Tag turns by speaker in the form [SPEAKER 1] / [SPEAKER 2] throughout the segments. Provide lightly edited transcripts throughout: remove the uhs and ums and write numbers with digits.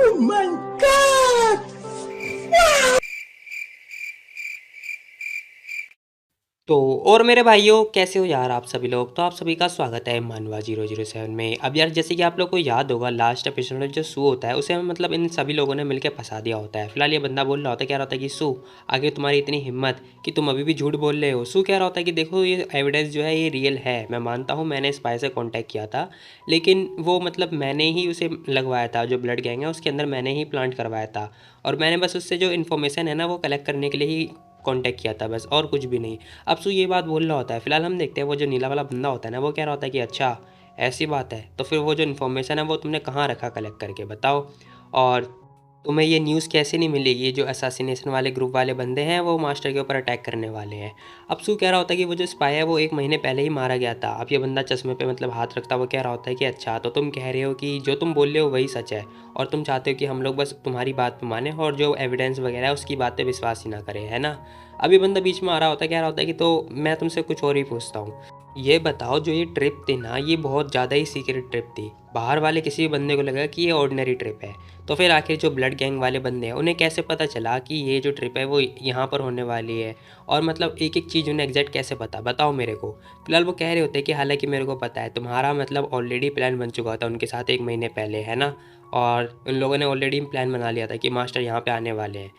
[SPEAKER 1] Oh my God!
[SPEAKER 2] तो और मेरे भाइयों कैसे हो यार आप सभी लोग। तो आप सभी का स्वागत है मानवा 007 में। अब यार जैसे कि आप लोग को याद होगा लास्ट एपिसोड में जो सू होता है उसे मतलब इन सभी लोगों ने मिलकर फंसा दिया होता है। फिलहाल ये बंदा बोल रहा होता है, क्या होता है कि सू आगे तुम्हारी इतनी हिम्मत कि तुम अभी भी झूठ बोल रहे हो। सू कह रहा होता है कि देखो ये एविडेंस जो है ये रियल है, मैं मानता हूँ मैंने स्पाई से कॉन्टैक्ट किया था, लेकिन वो मतलब मैंने ही उसे लगवाया था, जो ब्लड गैंग है उसके अंदर मैंने ही प्लांट करवाया था, और मैंने बस उससे जो इन्फॉर्मेशन है ना वो कलेक्ट करने के लिए ही कॉन्टैक्ट किया था बस, और कुछ भी नहीं। अब सू ये बात बोल रहा होता है। फिलहाल हम देखते हैं वो जो नीला वाला बंदा होता है ना वो कह रहा होता है कि अच्छा ऐसी बात है, तो फिर वो जो इन्फॉर्मेशन है वो तुमने कहाँ रखा कलेक्ट करके बताओ, और तुम्हें ये न्यूज़ कैसे नहीं मिलेगी, ये जो असैसिनेशन वाले ग्रुप वाले बंदे हैं वो मास्टर के ऊपर अटैक करने वाले हैं। अब सू कह रहा होता है कि वो जो स्पाई है वो 1 महीने पहले ही मारा गया था। अब ये बंदा चश्मे पे मतलब हाथ रखता वो कह रहा होता है कि अच्छा तो तुम कह रहे हो कि जो तुम बोल रहे हो वही सच है, और तुम चाहते हो कि हम लोग बस तुम्हारी बात पे माने और जो एविडेंस वगैरह है उसकी बात पे विश्वास ही ना करें, है ना। अभी बंदा बीच में आ रहा होता है, कह रहा होता है कि तो मैं तुमसे कुछ और ही पूछता हूँ, ये बताओ जो ये ट्रिप थी ना ये बहुत ज़्यादा ही सीक्रेट ट्रिप थी, बाहर वाले किसी भी बंदे को लगा कि ये ऑर्डिनरी ट्रिप है, तो फिर आखिर जो ब्लड गैंग वाले बंदे हैं उन्हें कैसे पता चला कि ये जो ट्रिप है वो यहाँ पर होने वाली है, और मतलब एक एक चीज़ उन्हें एग्जैक्ट कैसे पता, बताओ मेरे को। फिलहाल वो कह रहे होते हैं कि हालांकि मेरे को पता है, तुम्हारा मतलब ऑलरेडी प्लान बन चुका था उनके साथ 1 महीने पहले, है ना, और उन लोगों ने ऑलरेडी प्लान बना लिया था कि मास्टर यहाँ पे आने वाले हैं,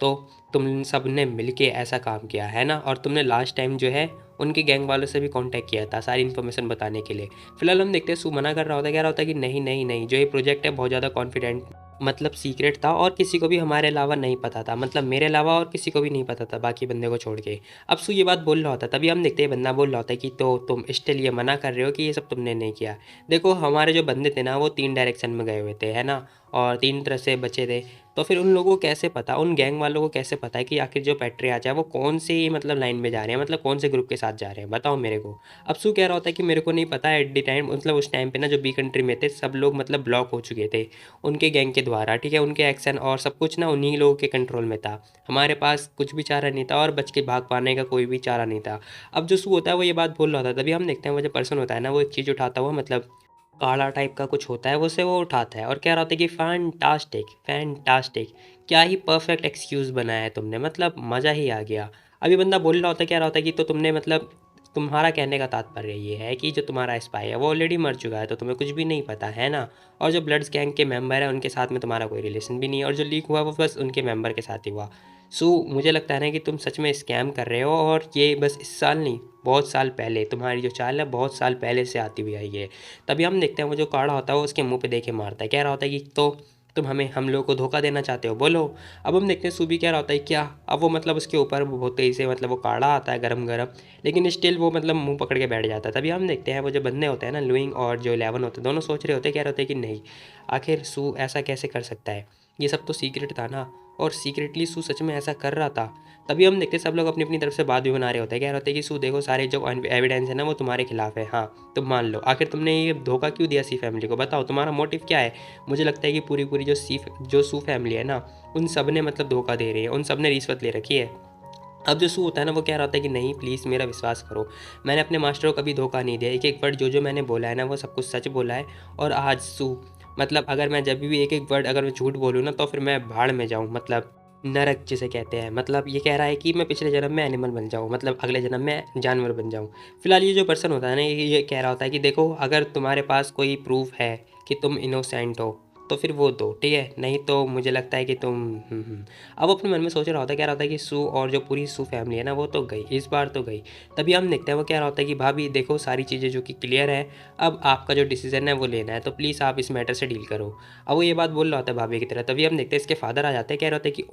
[SPEAKER 2] तो तुम सब ने मिल के ऐसा काम किया है ना, और तुमने लास्ट टाइम जो है उनके गैंग वालों से भी कांटेक्ट किया था सारी इन्फॉर्मेशन बताने के लिए। फिलहाल हम देखते हैं सू मना कर रहा होता है, कह रहा होता है कि नहीं नहीं नहीं, जो ये प्रोजेक्ट है बहुत ज़्यादा कॉन्फिडेंट मतलब सीक्रेट था और किसी को भी हमारे अलावा नहीं पता था, मतलब मेरे अलावा और किसी को भी नहीं पता था बाकी बंदे को छोड़ के। अब सू ये बात बोल रहा होता है, तभी हम देखते हैं बंदा बोल रहा होता है कि तो तुम स्टिल ये मना कर रहे हो कि ये सब तुमने नहीं किया। देखो हमारे जो बंदे थे ना वो 3 डायरेक्शन में गए हुए थे, है ना, और 3 तरह से बचे थे, तो फिर उन लोगों को कैसे पता, उन गैंग वालों को कैसे पता है कि आखिर जो पैट्रियाच है वो कौन से मतलब लाइन में जा रहे हैं, मतलब कौन से ग्रुप के साथ जा रहे हैं, बताओ मेरे को। अब सू कह रहा होता है कि मेरे को नहीं पता एट द टाइम, मतलब उस टाइम पे ना जो बी कंट्री में थे सब लोग मतलब ब्लॉक हो चुके थे उनके गैंग के द्वारा, ठीक है, उनके एक्शन और सब कुछ ना उन्हीं लोगों के कंट्रोल में था, हमारे पास कुछ भी चारा नहीं था और बच के भाग पाने का कोई भी चारा नहीं था। अब जो सू होता है वो ये बात बोल रहा था, तभी हम देखते हैं वो जो पर्सन होता है ना वो एक चीज़ उठाता हुआ, मतलब काला टाइप का कुछ होता है वो, से वो उठाता है और कह रहा होता है कि फैंटास्टिक फैंटास्टिक, क्या ही परफेक्ट एक्सक्यूज़ बनाया है तुमने, मतलब मज़ा ही आ गया। अभी बंदा बोल रहा होता है, कह रहा होता है कि तो तुमने मतलब तुम्हारा कहने का तात्पर्य ये है कि जो तुम्हारा स्पाई है वो ऑलरेडी मर चुका है, तो तुम्हें कुछ भी नहीं पता है ना, और जो ब्लड्स गैंग के मेंबर है उनके साथ में तुम्हारा कोई रिलेशन भी नहीं है, और जो लीक हुआ वो बस उनके मेंबर के साथ ही हुआ। सो मुझे लगता है ना कि तुम सच में स्कैम कर रहे हो, और ये बस इस साल नहीं बहुत साल पहले तुम्हारी जो चाल है बहुत साल पहले से आती हुई आई है। तभी हम देखते हैं वो जो काढ़ा होता है वो उसके मुंह पे देके मारता है, कह रहा होता है कि तो तुम हमें हम लोग को धोखा देना चाहते हो, बोलो। अब हम देखते हैं सूबी कह रहा होता है क्या, अब वो मतलब उसके ऊपर वो बहुत तेज़ी से मतलब वो काढ़ा आता है गरम गरम, लेकिन स्टिल वो मतलब मुंह पकड़ के बैठ जाता है। तभी हम देखते हैं वो जो बंदे होते हैं ना लुइंग और जो 11 होते हैं दोनों सोच रहे होते हैं, कह रहे होते हैं कि नहीं आखिर सू ऐसा कैसे कर सकता है, ये सब तो सीक्रेट था ना, और सीक्रेटली सू सच में ऐसा कर रहा था। तभी हम देखते सब लोग अपनी अपनी तरफ से बात भी बना रहे होते हैं, कह रहे होते हैं कि सू देखो सारे जो एविडेंस है ना वो तुम्हारे खिलाफ है, हाँ तुम मान लो, आखिर तुमने ये धोखा क्यों दिया सी फैमिली को, बताओ तुम्हारा मोटिव क्या है। मुझे लगता है कि पूरी पूरी जो सू फैमिली है ना उन सब ने मतलब धोखा दे रही है, उन सब ने रिश्वत ले रखी है। अब जो सू होता है ना वो कह रहा होता है कि नहीं प्लीज़ मेरा विश्वास करो, मैंने अपने मास्टर को कभी धोखा नहीं दिया, एक एक वर्ड जो जो मैंने बोला है ना वो सब कुछ सच बोला है। और आज सू मतलब अगर मैं जब भी एक एक वर्ड अगर मैं झूठ बोलूँ ना तो फिर मैं भाड़ में जाऊँ, मतलब नरक जिसे कहते हैं, मतलब ये कह रहा है कि मैं पिछले जन्म में एनिमल बन जाऊँ, मतलब अगले जन्म में जानवर बन जाऊँ। फिलहाल ये जो पर्सन होता है ना ये कह रहा होता है कि देखो अगर तुम्हारे पास कोई प्रूफ है कि तुम इनोसेंट हो तो फिर वो दो, ठीक है, नहीं तो मुझे लगता है कि तुम अब वो अपने मन में सोच रहा होता है, कह रहा होता है कि सू और जो पूरी सू फैमिली है ना वो तो गई, इस बार तो गई। तभी हम देखते हैं वो कह रहा होता है कि भाभी देखो सारी चीज़ें जो कि क्लियर है, अब आपका जो डिसीजन है वो लेना है, तो प्लीज़ आप इस मैटर से डील करो। अब वो ये बात बोल रहा होता है भाभी की तरह, तभी हम देखते हैं इसके फादर आ जाते हैं, कह रहे होते हैं कि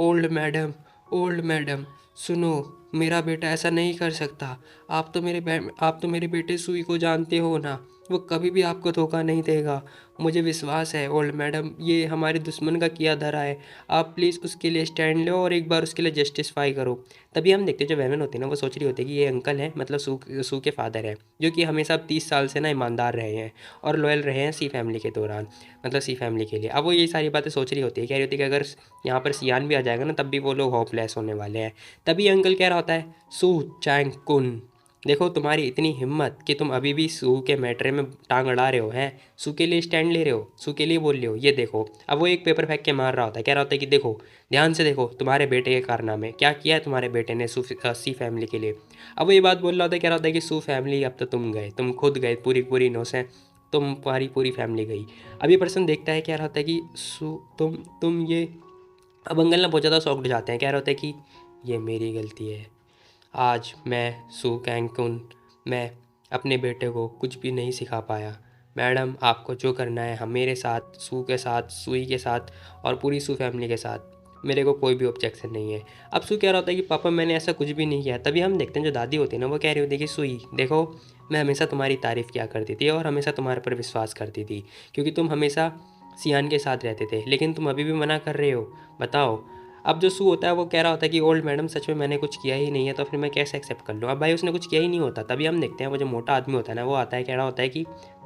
[SPEAKER 2] ओल्ड मैडम सुनो, मेरा बेटा ऐसा नहीं कर सकता, आप तो मेरे बेटे सुई को जानते हो ना, वो कभी भी आपको धोखा नहीं देगा, मुझे विश्वास है ओल्ड मैडम, ये हमारे दुश्मन का किया धरा है, आप प्लीज़ उसके लिए स्टैंड लो और एक बार उसके लिए जस्टिसफाई करो। तभी हम देखते हैं जो वेमन होती है ना वो सोच रही होती है कि ये अंकल है, मतलब सू के फादर है, जो कि हमेशा 30 साल से ना ईमानदार रहे हैं और लॉयल रहे हैं सी फैमिली के दौरान, मतलब सी फैमिली के लिए। अब वो ये सारी बातें सोच रही होती है, कह रही होती है कि अगर यहाँ पर सियान भी आ जाएगा ना तब भी वो लोग होपलेस होने वाले हैं। तभी अंकल कह रहा होता है सू चैंग कुन, देखो तुम्हारी इतनी हिम्मत कि तुम अभी भी सू के मैटर में टांग अड़ा रहे हो हैं, सू के लिए स्टैंड ले रहे हो, सू के लिए बोल रहे हो, ये देखो। अब वो एक पेपर फेंक के मार रहा होता है, कह रहा होता है कि देखो ध्यान से देखो तुम्हारे बेटे के कारनामे क्या किया है तुम्हारे बेटे ने सी फैमिली के लिए। अब वो ये बात बोल रहा होता है, कह रहा होता है कि सू फैमिली अब तो तुम गए, तुम खुद गए, पूरी पूरी नौ से तुम्हारी पूरी फैमिली गई। अब ये पर्सन देखता है, कह रहा होता है कि सू तुम ये। अब अंकल ना बहुत ज़्यादा शॉक्ड हो जाते हैं, कह रहा होता है कि ये मेरी गलती है, आज मैं सू कैंकुन मैं अपने बेटे को कुछ भी नहीं सिखा पाया। मैडम आपको जो करना है हम मेरे साथ, सू के साथ, सुई के साथ और पूरी सू फैमिली के साथ, मेरे को कोई भी ऑब्जेक्शन नहीं है। अब सू कह रहा होता है कि पापा मैंने ऐसा कुछ भी नहीं किया। तभी हम देखते हैं जो दादी होती है ना, वो कह रही होती है कि सुई देखो, मैं हमेशा तुम्हारी तारीफ़ किया करती थी और हमेशा तुम्हारे पर विश्वास करती थी, क्योंकि तुम हमेशा सियान के साथ रहते थे, लेकिन तुम अभी भी मना कर रहे हो, बताओ। अब जो सू होता है वो कह रहा होता है कि ओल्ड मैडम सच में मैंने कुछ किया ही नहीं है, तो फिर मैं कैसे एक्सेप्ट कर लूँ। अब भाई उसने कुछ किया ही नहीं होता। तभी हम देखते हैं वो जो मोटा आदमी होता है ना, वो आता है, कह रहा होता है कि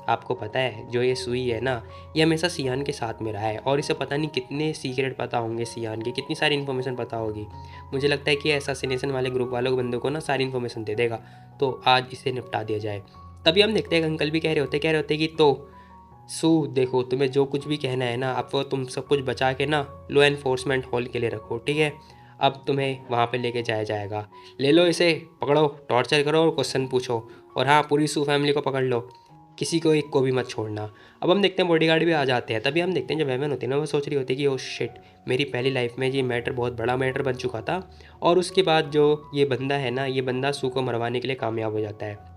[SPEAKER 2] आपको पता है जो ये सुई है ना, ये हमेशा सियान के साथ में रहा है और इसे पता नहीं कितने सीक्रेट पता होंगे सियान के, कितनी सारी इन्फॉर्मेशन पता होगी। मुझे लगता है कि असैसिनेशन वाले ग्रुप वालों बंदों को ना सारी इन्फॉर्मेशन दे देगा, तो आज इसे निपटा दिया जाए। तभी हम देखते हैं अंकल भी कह रहे होते कि तो सू देखो, तुम्हें जो कुछ भी कहना है ना, अब वो तुम सब कुछ बचा के ना लो एनफोर्समेंट हॉल के लिए रखो, ठीक है। अब तुम्हें वहाँ पे लेके जाया जाएगा, ले लो इसे, पकड़ो, टॉर्चर करो और क्वेश्चन पूछो, और हाँ पूरी सू फैमिली को पकड़ लो, किसी को एक को भी मत छोड़ना। अब हम देखते हैं बॉडीगार्ड भी आ जाते हैं। तभी हम देखते हैं जब वेमन होती है ना, वो सोच रही होती है कि ओ शिट, मेरी पहली लाइफ में ये मैटर बहुत बड़ा मैटर बन चुका था, और उसके बाद जो ये बंदा है ना, ये बंदा सू को मरवाने के लिए कामयाब हो जाता है।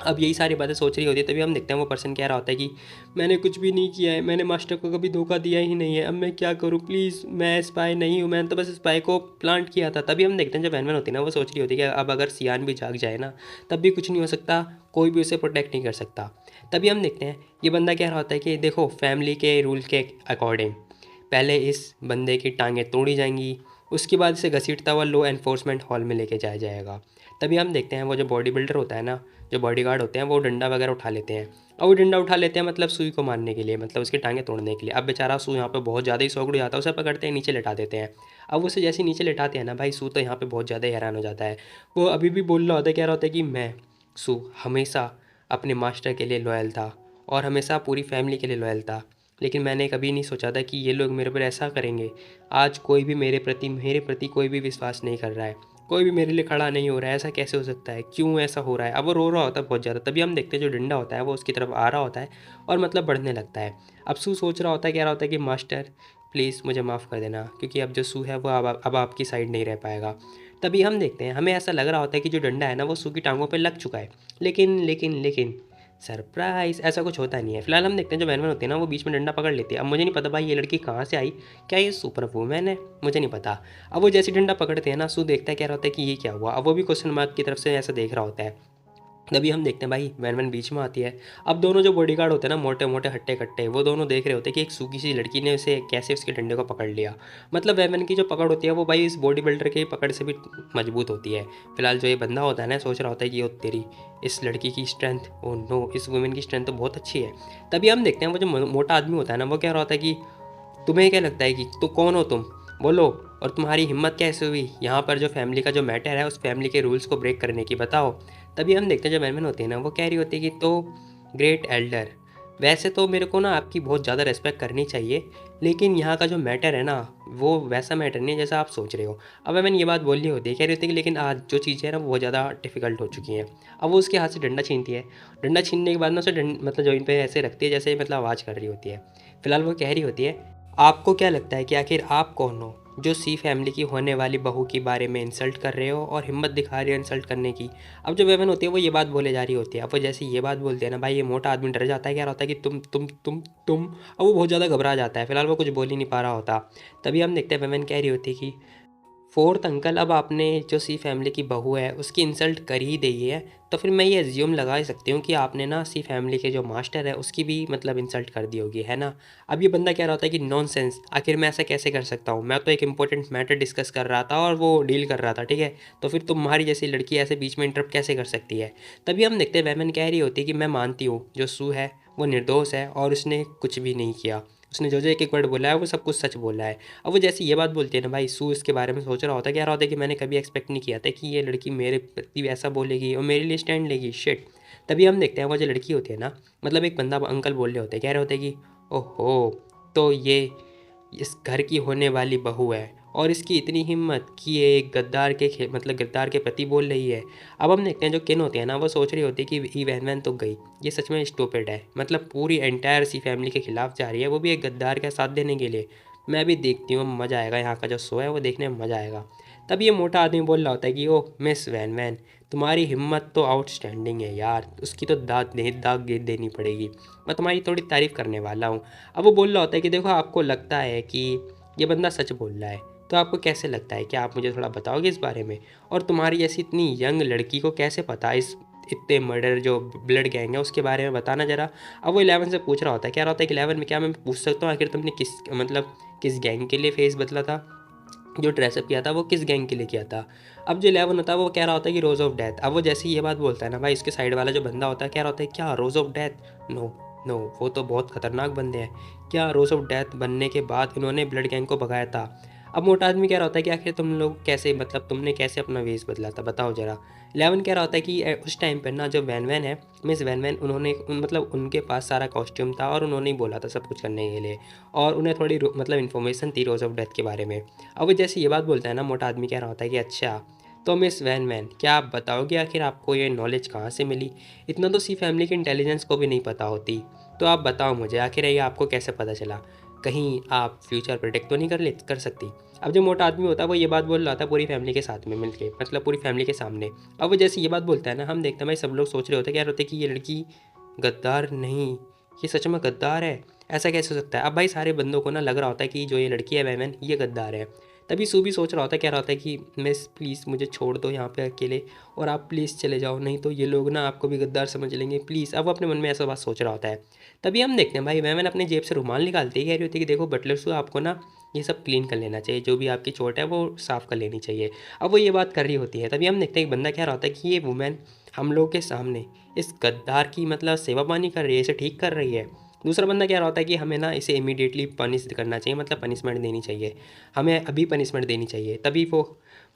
[SPEAKER 2] अब यही सारी बातें सोच रही होती है। तभी हम देखते हैं वो पर्सन कह रहा होता है कि मैंने कुछ भी नहीं किया है, मैंने मास्टर को कभी धोखा दिया ही नहीं है, अब मैं क्या करूँ, प्लीज़ मैं स्पाई नहीं हूँ, मैंने तो बस स्पाई को प्लांट किया था। तभी हम देखते हैं जब वैनवन होती है ना, वो सोच रही होती है कि अब अगर सियान भी जाग जाए ना, तब भी कुछ नहीं हो सकता, कोई भी उसे प्रोटेक्ट नहीं कर सकता। तभी हम देखते हैं ये बंदा कह रहा होता है कि देखो फैमिली के रूल के अकॉर्डिंग पहले इस बंदे की टांगें तोड़ी जाएंगी, उसके बाद इसे घसीटता हुआ लो एनफोर्समेंट हॉल में लेके जाया जाएगा। तभी हम देखते हैं वो जो बॉडी बिल्डर होता है ना, जो बॉडीगार्ड होते हैं, वो डंडा वगैरह उठा लेते हैं, और वो डंडा उठा लेते हैं मतलब सुई को मारने के लिए, मतलब उसकी टांगें तोड़ने के लिए। अब बेचारा सू यहाँ पे बहुत ज़्यादा ही शौक उड़ जाता है, उसे पकड़ते हैं, नीचे लेटा देते हैं। अब उसे जैसे नीचे लेटाते हैं ना भाई, सू तो यहाँ पे बहुत ज़्यादा ही हैरान हो जाता है। वो अभी भी बोल रहा होता है, कह रहा होता है कि मैं सू हमेशा अपने मास्टर के लिए लॉयल था और हमेशा पूरी फैमिली के लिए लॉयल था, लेकिन मैंने कभी नहीं सोचा था कि ये लोग मेरे पर ऐसा करेंगे। आज कोई भी मेरे प्रति कोई भी विश्वास नहीं कर रहा है, कोई भी मेरे लिए खड़ा नहीं हो रहा है, ऐसा कैसे हो सकता है, क्यों ऐसा हो रहा है। अब वो रो रहा होता है बहुत ज़्यादा। तभी हम देखते हैं जो डंडा होता है वो उसकी तरफ आ रहा होता है और मतलब बढ़ने लगता है। अब सू सोच रहा होता है, कह रहा होता है कि मास्टर प्लीज़ मुझे माफ़ कर देना, क्योंकि अब जो सू है वो अब आपकी साइड नहीं रह पाएगा। तभी हम देखते हैं, हमें ऐसा लग रहा होता है कि जो डंडा है ना वो सू की टांगों पर लग चुका है, लेकिन सरप्राइज़, ऐसा कुछ होता नहीं है। फिलहाल हम देखते हैं जो वैनवन होती है ना, वो बीच में डंडा पकड़ लेती है। अब मुझे नहीं पता भाई ये लड़की कहाँ से आई, क्या ये सुपर वूमेन है, मुझे नहीं पता। अब वो जैसे डंडा पकड़ते हैं ना, सू देखता है, कह रहा होता है कि ये क्या हुआ। अब वो भी क्वेश्चन मार्क की तरफ से ऐसा देख रहा होता है। तभी हम देखते हैं भाई वैन बीच में आती है। अब दोनों जो बॉडीगार्ड होते हैं ना, मोटे मोटे हट्टे कट्टे, वो दोनों देख रहे होते हैं कि एक सूखी सी लड़की ने उसे कैसे उसके डंडे को पकड़ लिया। मतलब वैन की जो पकड़ होती है वो भाई इस बॉडी बिल्डर की पकड़ से भी मजबूत होती है। फिलहाल जो ये बंदा होता है ना, सोच रहा होता है कि ओ तेरी, इस लड़की की स्ट्रेंथ, ओ नो, इस वुमेन की स्ट्रेंथ तो बहुत अच्छी है। तभी हम देखते हैं वो जो मोटा आदमी होता है ना, वो कह रहा होता है कि तुम्हें क्या लगता है कि तो कौन हो तुम, बोलो, और तुम्हारी हिम्मत कैसे हुई यहाँ पर जो फैमिली का जो मैटर है उस फैमिली के रूल्स को ब्रेक करने की, बताओ। तभी हम देखते हैं जो मैनमैन होती है ना, वो कह रही होती है कि तो ग्रेट एल्डर, वैसे तो मेरे को ना आपकी बहुत ज़्यादा रिस्पेक्ट करनी चाहिए, लेकिन यहाँ का जो मैटर है ना, वो वैसा मैटर नहीं है जैसा आप सोच रहे हो। अब मैंने ये बात बोल रही होती है, कह रही होती है कि लेकिन आज जो चीज़ें हैं ना वो बहुत ज़्यादा डिफिकल्ट हो चुकी हैं। अब वो उसके हाथ से डंडा छीनती है। डंडा छीनने के बाद ना उसे मतलब जमीन पे ऐसे रखती है जैसे मतलब आवाज़ कर रही होती है। फिलहाल वो कह रही होती है, आपको क्या लगता है कि आखिर आप कौन हो जो सी फैमिली की होने वाली बहू के बारे में इंसल्ट कर रहे हो और हिम्मत दिखा रहे हो इंसल्ट करने की। अब जो वेमन होती है वो ये बात बोले जा रही होती है। अब वो जैसे ये बात बोलते हैं ना भाई, ये मोटा आदमी डर जाता है, क्या होता है कि तुम। अब वो बहुत ज़्यादा घबरा जाता है। फिलहाल वो कुछ बोल ही नहीं पा रहा होता। तभी हम देखते हैं वेमन कह रही होती है कि फोर्थ अंकल, अब आपने जो सी फैमिली की बहू है उसकी इंसल्ट कर ही दी है, तो फिर मैं ये एज्यूम लगा ही सकती हूँ कि आपने ना सी फैमिली के जो मास्टर है उसकी भी मतलब इंसल्ट कर दी होगी, है ना। अब ये बंदा कह रहा होता है कि नॉनसेंस, आखिर मैं ऐसा कैसे कर सकता हूँ, मैं तो एक इंपॉर्टेंट मैटर डिस्कस कर रहा था और वो डील कर रहा था, ठीक है, तो फिर तुम्हारी जैसी लड़की ऐसे बीच में इंटरप्ट कैसे कर सकती है। तभी हम देखते हैं वैमन कह रही होती है कि मैं मानती हूँ जो सू है वो निर्दोष है और उसने कुछ भी नहीं किया, उसने जो जो एक एक वर्ड बोला है वो सब कुछ सच बोला है। अब वो जैसे ये बात बोलती है ना भाई, सू इसके बारे में सोच रहा होता है, कह रहा होता है कि मैंने कभी एक्सपेक्ट नहीं किया था कि ये लड़की मेरे प्रति ऐसा बोलेगी और मेरे लिए स्टैंड लेगी, शिट। तभी हम देखते हैं वो जो लड़की होती है ना, मतलब एक बंदा अंकल बोल रहे होते हैं, कह रहे होते हैं कि ओहो, तो ये इस घर की होने वाली बहू है और इसकी इतनी हिम्मत कि ये एक गद्दार के मतलब गद्दार के प्रति बोल रही है। अब हम देखते हैं जो किन होती है ना, वो सोच रही होती है कि ई वैन वैन तो गई, ये सच में स्टूपिड है, मतलब पूरी एंटायर सी फैमिली के खिलाफ जा रही है, वो भी एक गद्दार का साथ देने के लिए। मैं भी देखती हूँ, मज़ा आएगा, यहाँ का जो शो है वो देखने में मज़ा आएगा। तब ये मोटा आदमी बोल रहा होता है कि ओ मिस वैन वैन, तुम्हारी हिम्मत तो आउटस्टैंडिंग है यार, उसकी तो दाग देनी पड़ेगी, मैं तुम्हारी थोड़ी तारीफ़ करने वाला हूँ। अब वो बोल रहा होता है कि देखो, आपको लगता है कि ये बंदा सच बोल रहा है, तो आपको कैसे लगता है, क्या आप मुझे थोड़ा बताओगे इस बारे में? और तुम्हारी ऐसी इतनी यंग लड़की को कैसे पता इस इतने मर्डर जो ब्लड गैंग है उसके बारे में, बताना ज़रा। अब वो 11 से पूछ रहा होता है, कह रहा होता है कि 11 में क्या मैं पूछ सकता हूँ आखिर तुमने किस मतलब किस गैंग के लिए फेस बदला था, जो ड्रेसअप किया था वो किस गैंग के लिए किया था? अब जो 11 होता है वो कह रहा होता है कि रोज़ ऑफ डेथ। अब वो जैसे ही ये बात बोलता है ना भाई, उसके साइड वाला जो बंदा होता है कह रहा होता है क्या rose of death? No no, वो तो बहुत खतरनाक बंदे हैं, क्या रोज़ ऑफ डेथ बनने के बाद इन्होंने ब्लड गैंग को भगाया था? अब मोटा आदमी कह रहा होता है कि आखिर तुम लोग कैसे, मतलब तुमने कैसे अपना वेश बदला था, बताओ ज़रा। 11 कह रहा होता है कि उस टाइम पर ना जो वैन वैन है, मिस वैन वैन, उन्होंने मतलब उनके पास सारा कॉस्ट्यूम था और उन्होंने ही बोला था सब कुछ करने के लिए, और उन्हें थोड़ी मतलब इन्फॉर्मेशन थी रोज़ ऑफ डेथ के बारे में। अब वो जैसे ये बात बोलता है ना, मोटा आदमी कह रहा होता है कि अच्छा, तो मिस वैन वैन, क्या आप बताओगे आखिर आपको ये नॉलेज कहाँ से मिली? इतना तो सी फैमिली के इंटेलिजेंस को भी नहीं पता होती, तो आप बताओ मुझे आखिर ये आपको कैसे पता चला? कहीं आप फ्यूचर प्रेडिक्ट तो नहीं कर सकती? अब जो मोटा आदमी होता है वो ये बात बोल रहा था पूरी फैमिली के साथ में मिलके, मतलब पूरी फैमिली के सामने। अब वो जैसे ये बात बोलता है ना, हम देखते हैं भाई सब लोग सोच रहे होते हैं, क्या होते हैं कि ये लड़की गद्दार नहीं, ये सच में गद्दार है, ऐसा कैसे हो सकता है? अब भाई सारे बंदों को ना लग रहा होता है कि जो ये लड़की है वैमन, ये गद्दार है। तभी सू भी सोच रहा होता है, कह रहा होता है कि मिस प्लीज़ मुझे छोड़ दो यहाँ पे अकेले, और आप प्लीज़ चले जाओ, नहीं तो ये लोग ना आपको भी गद्दार समझ लेंगे, प्लीज़। अब वो अपने मन में ऐसा बात सोच रहा होता है। तभी हम देखते हैं भाई वैमन अपने जेब से रुमाल निकालती है, कह रही होती है कि देखो बटलर सू, आपको ना ये सब क्लीन कर लेना चाहिए, जो भी आपकी चोट है वो साफ़ कर लेनी चाहिए। अब वो ये बात कर रही होती है, तभी हम देखते हैं एक बंदा कह रहा होता है कि ये वुमेन हम लोग के सामने इस गद्दार की मतलब सेवा पानी कर रही है, इसे ठीक कर रही है। दूसरा बंदा कह रहा होता है कि हमें ना इसे इमीडिएटली पनिश करना चाहिए, मतलब पनिशमेंट देनी चाहिए, हमें अभी पनिशमेंट देनी चाहिए।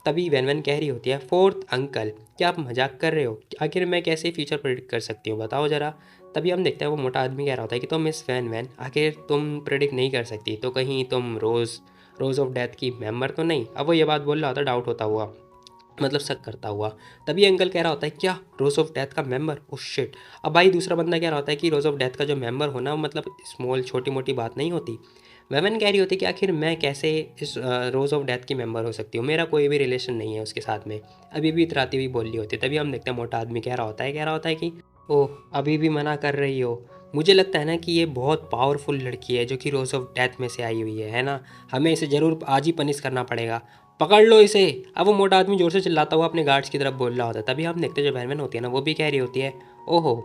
[SPEAKER 2] तभी वैन वैन कह रही होती है, फोर्थ अंकल, क्या आप मजाक कर रहे हो? आखिर मैं कैसे फ्यूचर प्रेडिक्ट कर सकती हूँ, बताओ ज़रा। तभी हम देखते हैं वो मोटा आदमी कह रहा होता है कि तो मिस वैन वैन, आखिर तुम प्रेडिक्ट नहीं कर सकती तो कहीं तुम रोज़ ऑफ डेथ की मेंबर तो नहीं? अब वो ये बात बोल रहा होता, डाउट होता हुआ, मतलब शक करता हुआ। तभी अंकल कह रहा होता है क्या रोज़ ऑफ डेथ का मेंबर? Oh shit. अब भाई दूसरा बंदा कह रहा होता है कि रोज़ ऑफ डेथ का जो मेंबर होना मतलब स्मॉल छोटी मोटी बात नहीं होती। वेमन कह रही होती है कि आखिर मैं कैसे इस रोज़ ऑफ डेथ की मेंबर हो सकती हूँ, मेरा कोई भी रिलेशन नहीं है उसके साथ में। अभी भी इतराती हुई बोल रही होती है। तभी हम देखते हैं मोटा आदमी कह रहा होता है कि ओह अभी भी मना कर रही हो? मुझे लगता है ना कि ये बहुत पावरफुल लड़की है जो कि रोज़ ऑफ डेथ में से आई हुई है ना? हमें इसे ज़रूर आज ही पनिश करना पड़ेगा, पकड़ लो इसे। अब वो मोटा आदमी ज़ोर से चिल्लाता हुआ अपने गार्ड्स की तरफ बोल रहा होता है। तभी हम देखते हैं जो बैरमैन होती है ना, वो भी कह रही होती है, ओहो,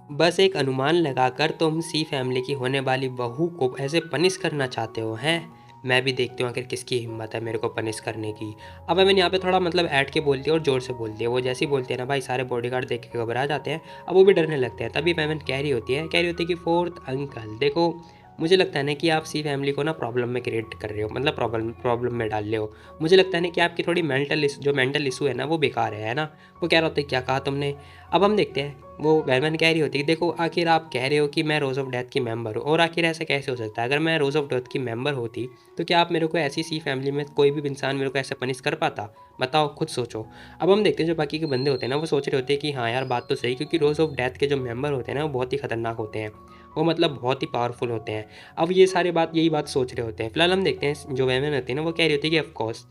[SPEAKER 2] बस एक अनुमान लगाकर तुम सी फैमिली की होने वाली बहू को ऐसे पनिश करना चाहते हो हैं? मैं भी देखती हूँ आखिर किसकी हिम्मत है मेरे को पनिश करने की। अब मैंने यहाँ पे थोड़ा मतलब ऐड के बोल दिया और ज़ोर से बोल दिया। वो जैसे ही बोलते हैं ना भाई, सारे बॉडीगार्ड देख के घबरा जाते हैं। अब वो भी डरने लगते हैं। तभी मैमन कह रही होती है कि फोर्थ अंकल देखो, मुझे लगता है ना कि आप सी फैमिली को ना प्रॉब्लम में क्रिएट कर रहे हो, मतलब प्रॉब्लम में डाल रहे हो। मुझे लगता है ना कि आपकी थोड़ी मेंटल इशू है ना वो बेकार है ना? वो कह रहा होता है क्या कहा तुमने? अब हम देखते हैं वो बैरमैन कह रही होती है, देखो आखिर आप कह रहे हो कि मैं रोज़ ऑफ डेथ की मेंबर हूँ, और आखिर ऐसा कैसे हो सकता है? अगर मैं रोज़ ऑफ डेथ की मेंबर होती तो क्या आप मेरे को ऐसी सी फैमिली में कोई भी इंसान मेरे को ऐसे पनिश कर पाता? बताओ, खुद सोचो। अब हम देखते हैं जो बाकी के बंदे होते हैं ना, वो सोच रहे होते हैं कि हाँ यार बात तो सही, क्योंकि रोज़ ऑफ डेथ के जो मेंबर होते हैं ना वो बहुत ही खतरनाक होते हैं, वो मतलब बहुत ही पावरफुल होते हैं। अब ये सारे बात यही बात सोच रहे होते हैं। फिलहाल हम देखते हैं जो वेमेन होती है ना, वो कह रही होती है कि ऑफकोर्स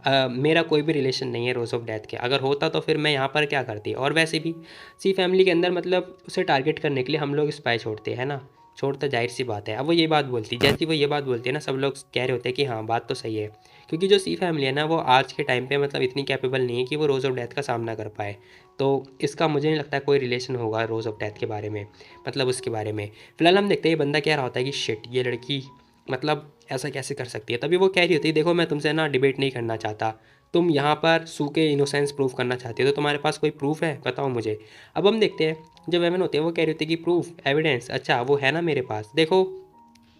[SPEAKER 2] मेरा कोई भी रिलेशन नहीं है रोज़ ऑफ डेथ के, अगर होता तो फिर मैं यहाँ पर क्या करती? और वैसे भी सी फैमिली के अंदर मतलब उसे टारगेट करने के लिए हम लोग स्पाई छोड़ते हैं ना, छोड़ता जाहिर सी बात है। अब वो ये बात बोलती, जैसे वो ये बात बोलती है ना, सब लोग कह रहे होते हैं कि हाँ बात तो सही है, क्योंकि जो सी फैमिली है ना वो आज के टाइम पे मतलब इतनी कैपेबल नहीं है कि वो रोज़ ऑफ डेथ का सामना कर पाए। तो इसका मुझे नहीं लगता कोई रिलेशन होगा रोज़ ऑफ डेथ के बारे में, मतलब उसके बारे में। फिलहाल हम देखते हैं ये बंदा कह रहा होता है कि शिट, ये लड़की मतलब ऐसा कैसे कर सकती है? तभी वो कह रही होती है, देखो मैं तुमसे ना डिबेट नहीं करना चाहता, तुम यहाँ पर सू के इनोसेंस प्रूफ करना चाहती हो, तो तुम्हारे पास कोई प्रूफ है? बताओ मुझे। अब हम देखते हैं जब वेमन होती है वो कह रही होती है कि प्रूफ, एविडेंस, अच्छा वो है ना मेरे पास, देखो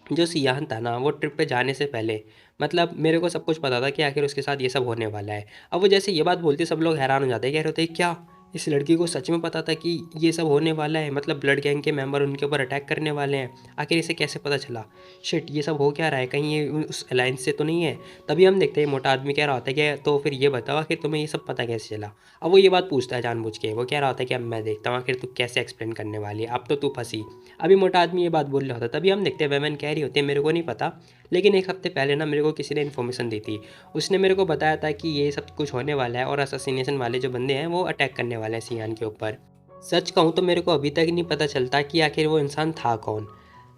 [SPEAKER 2] जो सियान था ना वो ट्रिप पे जाने से पहले मतलब मेरे को सब कुछ पता था कि आखिर उसके साथ ये सब होने वाला है। अब वो जैसे ये बात बोलती है सब लोग हैरान हो जाते हैं, कह रहे होते हैं क्या इस लड़की को सच में पता था कि ये सब होने वाला है, मतलब ब्लड गैंग के मेंबर उनके ऊपर अटैक करने वाले हैं, आखिर इसे कैसे पता चला। शिट, ये सब हो क्या रहा है, कहीं ये उस अलायंस से तो नहीं है। तभी हम देखते हैं मोटा आदमी कह रहा होता है कि तो फिर ये बताओ आखिर तुम्हें ये सब पता कैसे चला। अब वो ये बात पूछता है जानबूझ के, वो कह रहा होता है कि अब मैं देखता हूँ आखिर तू कैसे एक्सप्लेन करने वाली है, अब तो तू फंसी। अभी मोटा आदमी ये बात बोल रहा होता, तभी हम देखते हैं वेमन कह रही होती है मेरे को नहीं पता, लेकिन एक हफ्ते पहले ना मेरे को किसी ने इन्फॉर्मेशन दी थी। उसने मेरे को बताया था कि ये सब कुछ होने वाला है और असैसिनेशन वाले जो बंदे हैं वो अटैक करने वाले हैं सियान के ऊपर। सच कहूँ तो मेरे को अभी तक नहीं पता चलता कि आखिर वो इंसान था कौन।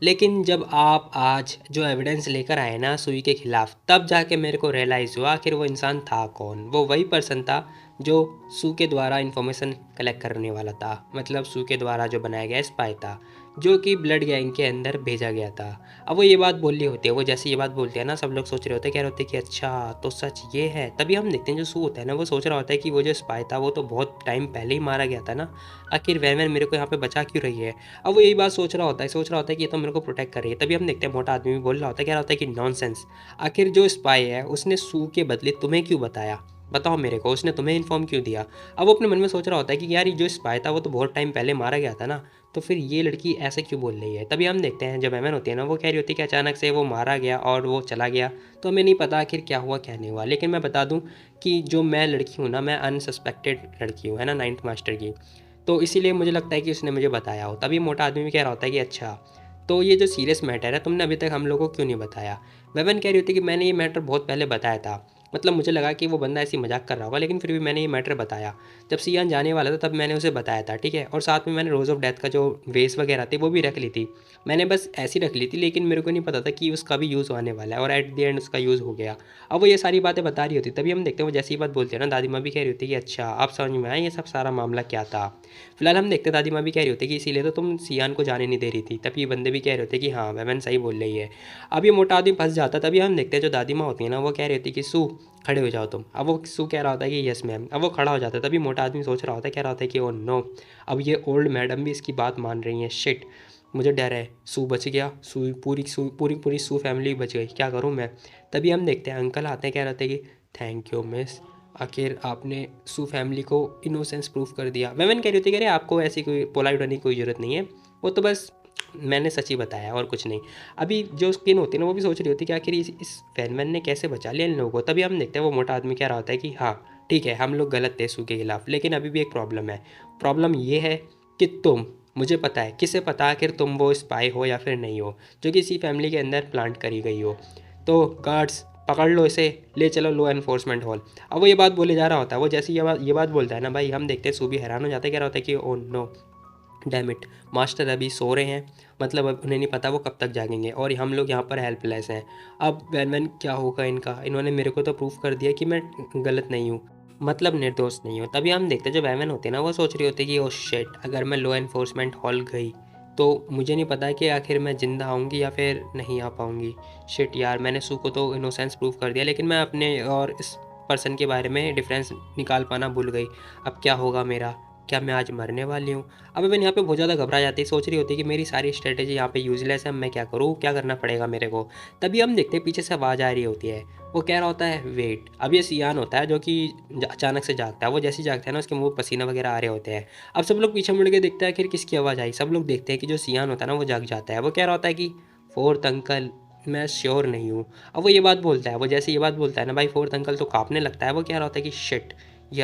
[SPEAKER 2] लेकिन जब आप आज जो एविडेंस लेकर आए ना सुई के खिलाफ, तब जाके मेरे को रियलाइज़ हुआ आखिर वो इंसान था कौन। वो वही पर्सन था जो सू के द्वारा इन्फॉर्मेशन कलेक्ट करने वाला था, मतलब सू के द्वारा जो बनाया गया स्पाई था, जो कि ब्लड गैंग के अंदर भेजा गया था। अब वो ये बात बोल रही होती है, वो जैसे ये बात बोलते हैं ना सब लोग सोच रहे होते हैं, कह रहे होते हैं कि अच्छा तो सच ये है। तभी हम देखते हैं जो सू होता है ना वो सोच रहा होता है कि वो जो स्पाई था वो तो बहुत टाइम पहले ही मारा गया था ना, आखिर वैन मेरे को यहाँ पे बचा क्यों रही है। अब वो यही बात सोच रहा होता है कि ये तो मेरे को प्रोटेक्ट कर रही है। तभी हम देखते हैं मोटा आदमी भी बोल रहा होता है, कह रहा होता है कि नॉनसेंस, आखिर जो स्पाई है उसने सू के बदले तुम्हें क्यों बताया, बताओ मेरे को, उसने तुम्हें इन्फॉर्म क्यों दिया। अब वो अपने मन में सोच रहा होता है कि यार ये जो स्पाई था वो तो बहुत टाइम पहले मारा गया था ना, तो फिर ये लड़की ऐसे क्यों बोल रही है। तभी हम देखते हैं जब एमन होती है ना वो कह रही होती है कि अचानक से वो मारा गया और वो चला गया, तो हमें नहीं पता आखिर क्या हुआ क्या नहीं हुआ। लेकिन मैं बता दूं कि जो मैं लड़की हूँ ना, मैं अनसस्पेक्टेड लड़की हूँ, है ना, 9th मास्टर की, तो इसीलिए मुझे लगता है कि उसने मुझे बताया हो। तभी मोटा आदमी भी कह रहा होता है कि अच्छा तो ये जो सीरियस मैटर है तुमने अभी तक हम लोगों को क्यों नहीं बताया। वेवन कह रही होती है कि मैंने ये मैटर बहुत पहले बताया था, मतलब मुझे लगा कि वो बंदा ऐसी मजाक कर रहा होगा, लेकिन फिर भी मैंने ये मैटर बताया। जब सियान जाने वाला था तब मैंने उसे बताया था, ठीक है, और साथ में मैंने रोज़ ऑफ डेथ का जो वेस वगैरह थे वो भी रख ली थी। मैंने बस ऐसी रख ली थी, लेकिन मेरे को नहीं पता था कि उसका भी यूज़ होने वाला है, और एट द एंड उसका यूज़ हो गया। अब वो ये सारी बातें बता रही होती, तभी हम देखते हैं वो जैसी बात बोलते हैं ना दादी माँ भी कह रही होती है कि अच्छा आप समझ में आए ये सब सारा मामला क्या था। फिलहाल हम देखते हैं दादी माँ भी कह रही होती है कि इसीलिए तो तुम सियान को जाने नहीं दे रही थी। तभी ये बंदे भी कह रहे होते कि हाँ वेमन सही बोल रही है। अब ये मोटा आदमी फंस जाता। तभी हम देखते हैं जो दादी माँ होती है ना वो कह रही होती कि सू खड़े हो जाओ तुम। अब वो सू कह रहा होता है कि यस मैम। अब वो खड़ा हो जाता है। तभी मोटा आदमी सोच रहा होता है, कह रहा होता है कि ओ नो, अब ये ओल्ड मैडम भी इसकी बात मान रही हैं, शिट, मुझे डर है, सू बच गया, सू पूरी सू फैमिली बच गई, क्या करूँ मैं। तभी हम देखते हैं अंकल आते हैं, कह रहे थे कि थैंक यू मिस, आखिर आपने सू फैमिली को इनोसेंस प्रूफ कर दिया। वेमन कह रही थी, कह रहे आपको ऐसी कोई पोलाइट होने की कोई ज़रूरत नहीं है, वो तो बस मैंने सच ही बताया और कुछ नहीं। अभी जो स्किन होती है ना वो भी सोच रही होती है कि आखिर इस फैनमैन ने कैसे बचा लिया इन लोगों को। तभी हम देखते हैं वो मोटा आदमी कह रहा होता है कि हाँ ठीक है हम लोग गलत थे सू के खिलाफ, लेकिन अभी भी एक प्रॉब्लम है। प्रॉब्लम ये है कि तुम, मुझे पता है, किसे पता आखिर तुम वो स्पाई हो या फिर नहीं हो जो कि इसी फैमिली के अंदर प्लांट करी गई हो। तो गार्ड्स पकड़ लो इसे, ले चलो लो एनफोर्समेंट हॉल। अब वो ये बात बोले जा रहा होता है, वो जैसे ये बात बोलता है ना भाई, हम देखते हैं सू भी हैरान हो जाता है, कह रहा होता है कि oh no damn it, master अभी सो रहे हैं, मतलब अब उन्हें नहीं पता वो कब तक जागेंगे और हम लोग यहाँ पर हेल्पलेस हैं। अब वैन क्या होगा इनका, इन्होंने मेरे को तो प्रूफ कर दिया कि मैं गलत नहीं हूँ, मतलब निर्दोष नहीं हूँ। तभी हम देखते हैं जो वैमन होती है ना वो सोच रही होती है कि ओ शेट, अगर मैं लो एनफोर्समेंट हॉल गई तो मुझे नहीं पता कि आखिर मैं ज़िंदा आऊँगी या फिर नहीं आ पाऊँगी। शिट यार, मैंने सू को तो इनोसेंस प्रूफ कर दिया, लेकिन मैं अपने और इस पर्सन के बारे में डिफरेंस निकाल पाना भूल गई। अब क्या होगा मेरा, क्या मैं आज मरने वाली हूँ। अब मैंने यहाँ पे बहुत ज़्यादा घबरा जाती है, सोच रही होती है कि मेरी सारी स्ट्रेटेजी यहाँ पे यूजलेस है, मैं क्या करूँ, क्या करना पड़ेगा मेरे को। तभी हम देखते हैं पीछे से आवाज़ आ रही होती है, वो कह रहा होता है वेट। अब ये सियान होता है जो कि अचानक से जागता है, वो जैसे ही जागता है ना उसके मुंह पसीना वगैरह आ रहे होते हैं। अब सब लोग पीछे मुड़ के देखते हैं आखिर किसकी आवाज़ आई। सब लोग देखते हैं कि जो सियान होता है ना वो जाग जाता है। वो कह रहा होता है कि फोर्थ अंकल, मैं श्योर नहीं हूँ। अब वो ये बात बोलता है, वो जैसे ये बात बोलता है ना भाई फोर्थ अंकल तो काँपने लगता है। वो कह रहा होता है कि शिट, ये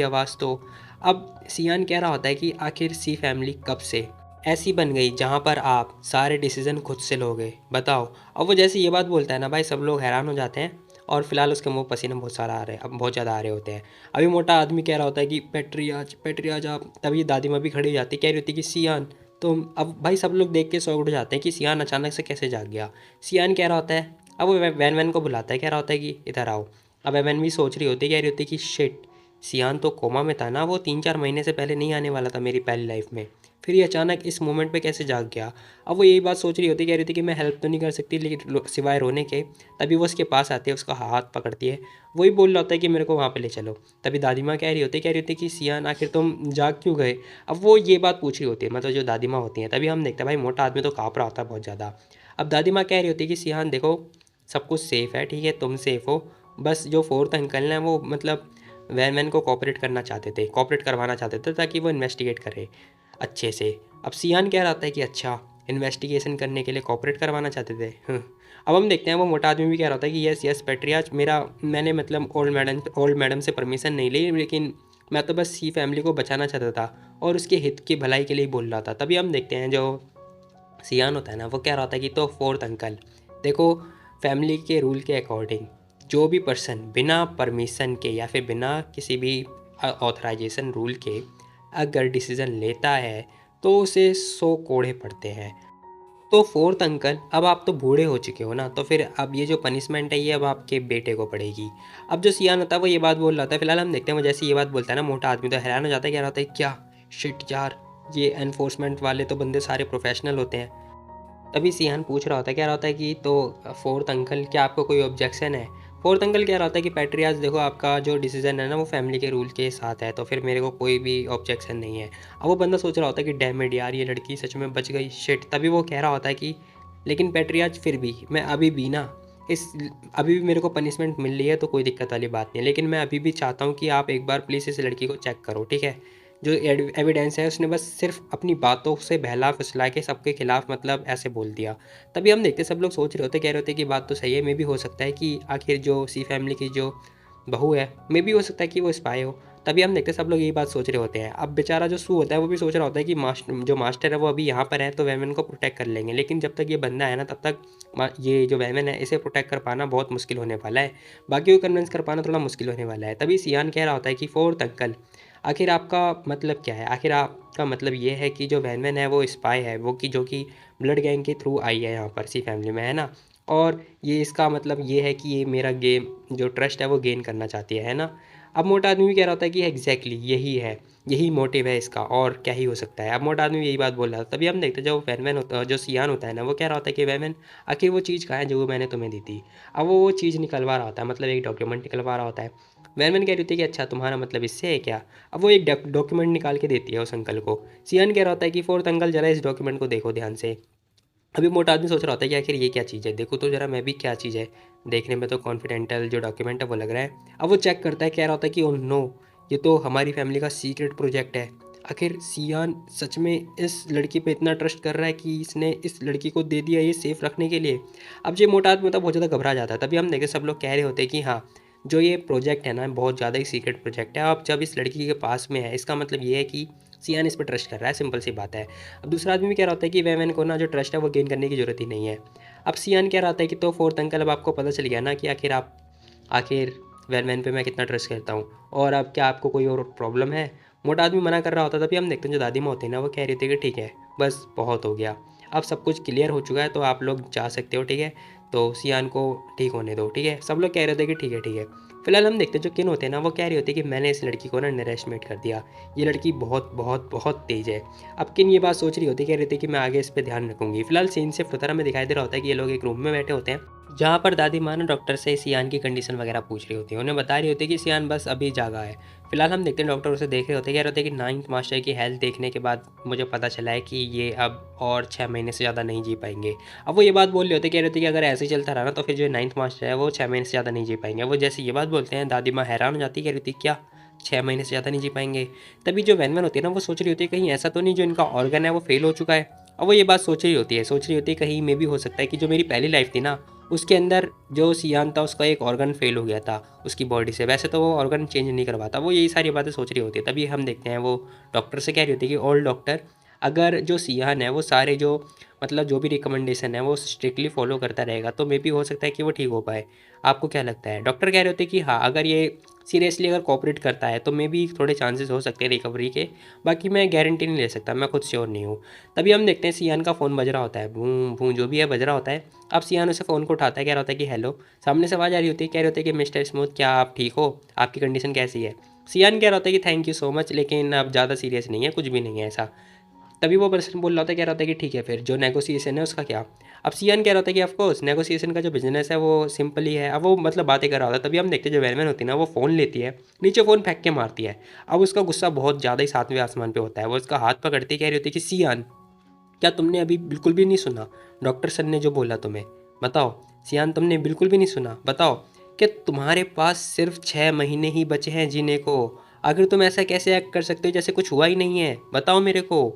[SPEAKER 2] आवाज़ तो। अब सियान कह रहा होता है कि आखिर सी फैमिली कब से ऐसी बन गई जहाँ पर आप सारे डिसीजन खुद से लोगे, बताओ। अब वो जैसे ये बात बोलता है ना भाई सब लोग हैरान हो जाते हैं और फिलहाल उसके मुंह पसीने बहुत सारा आ रहे हैं, अब बहुत ज़्यादा आ रहे होते हैं। अभी मोटा आदमी कह रहा होता है कि पेट्रियाज आप। तभी दादी माँ भी खड़ी हो जाती है, कह रही होती है कि सियान तो। अब भाई सब लोग देख के सौ उठ जाते हैं कि सियान अचानक से कैसे जाग गया। सियान कह रहा होता है, अब वो वैन वैन को बुलाता है, कह रहा होता है कि इधर आओ। अब वैन भी सोच रही होती है, कह रही होती है कि शिट, सियान तो कोमा में था ना, वो 3-4 महीने से पहले नहीं आने वाला था मेरी पहली लाइफ में, फिर ये अचानक इस मोमेंट पे कैसे जाग गया। अब वो यही बात सोच रही होती, कह रही थी कि मैं हेल्प तो नहीं कर सकती लेकिन सिवाय रोने के। तभी वो उसके पास आती है, उसका हाथ पकड़ती है, वही बोल रहा होता है कि मेरे को वहाँ पे ले चलो। तभी दादी माँ कह रही होती कि सियान आखिर तुम जाग क्यों गए। अब वो ये बात पूछ रही होती है, मतलब जो दादी माँ होती हैं। तभी हम देखते हैं भाई मोटा आदमी तो काँप रहा होता है बहुत ज़्यादा। अब दादी माँ कह रही होती है कि सियान देखो, सब कुछ सेफ़ है, ठीक है, तुम सेफ़ हो, बस जो फोर्थ अंकल हैं वो मतलब वैन को कोऑपरेट करना चाहते थे, कोऑपरेट करवाना चाहते थे ताकि वो इन्वेस्टिगेट करे अच्छे से। अब सियान कह रहा था कि अच्छा, इन्वेस्टिगेशन करने के लिए कोऑपरेट करवाना चाहते थे। अब हम देखते हैं वो मोटा आदमी भी कह रहा था कि यस यस पेट्रियाज, मैंने मतलब ओल्ड मैडम से परमिशन नहीं ली, लेकिन मैं तो बस सी फैमिली को बचाना चाहता था और उसके हित की भलाई के लिए बोल रहा था। तभी हम देखते हैं जो सियान होता है ना, वो कह रहा था कि तो फोर्थ अंकल देखो, फैमिली के रूल के अकॉर्डिंग जो भी पर्सन बिना परमिशन के या फिर बिना किसी भी ऑथराइजेशन रूल के अगर डिसीज़न लेता है तो उसे 100 कोड़े पड़ते हैं। तो फोर्थ अंकल, अब आप तो बूढ़े हो चुके हो ना, तो फिर अब ये जो पनिशमेंट है ये अब आपके बेटे को पड़ेगी। अब जो सियान होता है वो ये बात बोल रहा था। फिलहाल हम देखते हैं वो जैसे ये बात बोलता है ना, मोटा आदमी तो हैरान हो जाता है, कह रहा होता है क्या शिट यार, ये एनफोर्समेंट वाले तो बंदे सारे प्रोफेशनल होते हैं। तभी सियान पूछ रहा होता है, कह रहा होता है कि तो फोर्थ अंकल क्या आपको कोई ऑब्जेक्शन है। फोर्थ अंकल कह रहा होता है कि पैट्रियाज देखो, आपका जो डिसीजन है ना वो फैमिली के रूल के साथ है, तो फिर मेरे को कोई भी ऑब्जेक्शन नहीं है। अब वो बंदा सोच रहा होता है कि डैमेड यार, ये लड़की सच में बच गई, शिट। तभी वो कह रहा होता है कि लेकिन पैट्रियाज फिर भी मैं अभी भी ना इस अभी भी मेरे को पनिशमेंट मिल रही है तो कोई दिक्कत वाली बात नहीं है, लेकिन मैं अभी भी चाहता हूँ कि आप एक बार प्लीज़ इस लड़की को चेक करो, ठीक है। जो एविडेंस है उसने बस सिर्फ अपनी बातों से बहला फुसला के सबके खिलाफ मतलब ऐसे बोल दिया। तभी हम देखते सब लोग सोच रहे होते, कह रहे होते कि बात तो सही है, मे भी हो सकता है कि आखिर जो सी फैमिली की जो बहू है, मे भी हो सकता है कि वो स्पाई हो। तभी हम देखते सब लोग यही बात सोच रहे होते हैं। अब बेचारा जो सू होता है वो भी सोच रहा होता है कि जो मास्टर है वो अभी यहाँ पर है तो वैमन को प्रोटेक्ट कर लेंगे, लेकिन जब तक ये बंदा है ना तब तक ये जो वैमन है इसे प्रोटेक्ट कर पाना बहुत मुश्किल होने वाला है, बाकी को कन्विंस कर पाना थोड़ा मुश्किल होने वाला है। तभी सियान कह रहा होता है कि फोर्थ अंकल, आखिर आपका मतलब क्या है, आखिर आपका मतलब ये है कि जो वैनमैन है वो स्पाई है, वो कि जो कि ब्लड गैंग के थ्रू आई है यहाँ पर सी फैमिली में, है ना। और ये इसका मतलब ये है कि ये मेरा गेम जो ट्रस्ट है वो गेन करना चाहती है ना। अब मोटा आदमी भी कह रहा होता है कि एग्जैक्टली यही है, यही मोटिव है इसका, और क्या ही हो सकता है। अब मोटा आदमी यही बात बोल रहा था। तभी हम देखते हैं जो वैनमैन होता है, जो सियान होता है ना, वो कह रहा होता है कि वैनमैन आखिर वो चीज़ कहाँ है जो मैंने तुम्हें दी थी। अब वो चीज़ निकलवा रहा होता है, मतलब एक डॉक्यूमेंट निकलवा रहा होता है। वैनमैन कह रही होती है कि अच्छा, तुम्हारा मतलब इससे है क्या। अब वो एक डॉक्यूमेंट निकाल के देती है उस अंकल को। सियान कह रहा होता है कि फोर्थ अंकल जरा इस डॉक्यूमेंट को देखो ध्यान से। अभी मोटा आदमी सोच रहा होता है कि आखिर ये क्या चीज़ है, देखो तो जरा मैं भी क्या चीज़ है, देखने में तो कॉन्फिडेंटल जो डॉक्यूमेंट है वो लग रहा है। अब वो चेक करता है, कह रहा होता है कि ओ नो, ये तो हमारी फैमिली का सीक्रेट प्रोजेक्ट है। आखिर सियान सच में इस लड़की पे इतना ट्रस्ट कर रहा है कि इसने इस लड़की को दे दिया ये सेफ रखने के लिए। अब ये मोटा आदमी मतलब बहुत ज़्यादा घबरा जाता है। तभी हम देखें सब लोग कह रहे होते हैं कि हाँ, जो ये प्रोजेक्ट है ना बहुत ज़्यादा ही सीक्रेट प्रोजेक्ट है। अब जब इस लड़की के पास में है इसका मतलब ये है कि सियान इस पर ट्रस्ट कर रहा है, सिंपल सी बात है। अब दूसरा आदमी भी कह रहा होता है कि वैमन को ना जो ट्रस्ट है वो गेन करने की ज़रूरत ही नहीं है। अब सियान कह रहा होता है कि तो फोर्थ अंकल, अब आपको पता चल गया ना कि आखिर वैनमैन पे मैं कितना ट्रस्ट करता हूँ, और अब क्या आपको कोई और प्रॉब्लम है। मोटा आदमी मना कर रहा होता। तभी हम देखते हैं जो दादी माँ होती है ना, वो कह रही थी कि ठीक है, बस बहुत हो गया, अब सब कुछ क्लियर हो चुका है तो आप लोग जा सकते हो, ठीक है। तो सियान को ठीक होने दो, ठीक है। सब लोग कह रहे थे कि ठीक है ठीक है। फिलहाल हम देखते हैं जो किन होते हैं ना, वो कह रही होती है कि मैंने इस लड़की को ना अंडरएस्टिमेट कर दिया, ये लड़की बहुत बहुत बहुत तेज़ है। अब किन ये बात सोच रही होती है, कह रही थी कि मैं आगे इस पर ध्यान रखूंगी। फिलहाल सीन से फुतरा में दिखाई दे रहा होता है कि ये लोग एक रूम में बैठे होते हैं, जहाँ पर दादी माँ ना डॉक्टर से सियान की कंडीशन वगैरह पूछ रही होती है। उन्हें बता रही होती है कि सियान बस अभी जागा है। फिलहाल हम देखते हैं डॉक्टर उसे देख रहे होते हैं, कह रहे होते हैं कि 9th मास्टर की हेल्थ देखने के बाद मुझे पता चला है कि ये अब और 6 महीने से ज़्यादा नहीं जी पाएंगे। अब वो ये बात बोल रहे होते, कह रहे होते कि अगर ऐसे ही चलता रहा ना तो फिर जो 9th मास्टर है वो 6 महीने से ज़्यादा नहीं जी पाएंगे। वो जैसे ये बात बोलते हैं दादी माँ हैरान हो जाती है, कह रही थी क्या 6 महीने से ज़्यादा नहीं जी पाएंगे। तभी जो वैनमैन होती है ना, वो सोच रही होती है कहीं ऐसा तो नहीं जो इनका ऑर्गन है वो फेल हो चुका है। अब वो ये बात सोच रही होती है कहीं में भी हो सकता है कि जो मेरी पहली लाइफ थी ना उसके अंदर जो सियान था उसका एक ऑर्गन फेल हो गया था उसकी बॉडी से, वैसे तो वो ऑर्गन चेंज नहीं करवाता। वो यही सारी बातें सोच रही होती है। तभी हम देखते हैं वो डॉक्टर से कह रही होती है कि ओल्ड डॉक्टर, अगर जो सियान है वो सारे जो मतलब जो भी रिकमेंडेशन है वो स्ट्रिक्टली फॉलो करता रहेगा तो मे भी हो सकता है कि वो ठीक हो पाए। आपको क्या लगता है। डॉक्टर कह रहे होते कि हाँ, अगर ये सीरियसली अगर कोऑपरेट करता है तो मे भी थोड़े चांसेस हो सकते हैं रिकवरी के, बाकी मैं गारंटी नहीं ले सकता, मैं खुद श्योर नहीं हूँ। तभी हम देखते हैं सियान का फ़ोन बज रहा होता है, भूं भूं जो भी है बज रहा होता है। अब सियान उसे फ़ोन को उठाता है, कह रहा होता है कि हेलो। सामने से आवाज़ आ रही होती है, कह रहे होते हैं कि मिस्टर स्मूथ क्या आप ठीक हो, आपकी कंडीशन कैसी है। सियान कह रहा होता है कि थैंक यू सो मच, लेकिन अब ज़्यादा सीरियस नहीं है, कुछ भी नहीं है ऐसा। तभी वो पर्सन बोल रहा होता है, कह रहा होता है कि ठीक है फिर जो नेगोशिएशन है उसका क्या। अब सियान कह रहा होता है कि ऑफकोर्स नेगोशिएशन का जो बिजनेस है वो सिंपल ही है। अब वो मतलब बातें कर रहा होता है। तभी हम देखते हैं जो वेलमैन होती है ना, वो फ़ोन लेती है, नीचे फ़ोन फेंक के मारती है। अब उसका गुस्सा बहुत ज़्यादा ही 7वें आसमान पे होता है। वो उसका हाथ पकड़ती कह रही होती है कि सियान, क्या तुमने अभी बिल्कुल भी नहीं सुना डॉक्टर सर ने जो बोला तुम्हें? बताओ सियान, तुमने बिल्कुल भी नहीं सुना? बताओ कि तुम्हारे पास सिर्फ 6 महीने ही बचे हैं जीने को। आखिर तुम ऐसा कैसे एक्ट कर सकते हो जैसे कुछ हुआ ही नहीं है? बताओ मेरे को,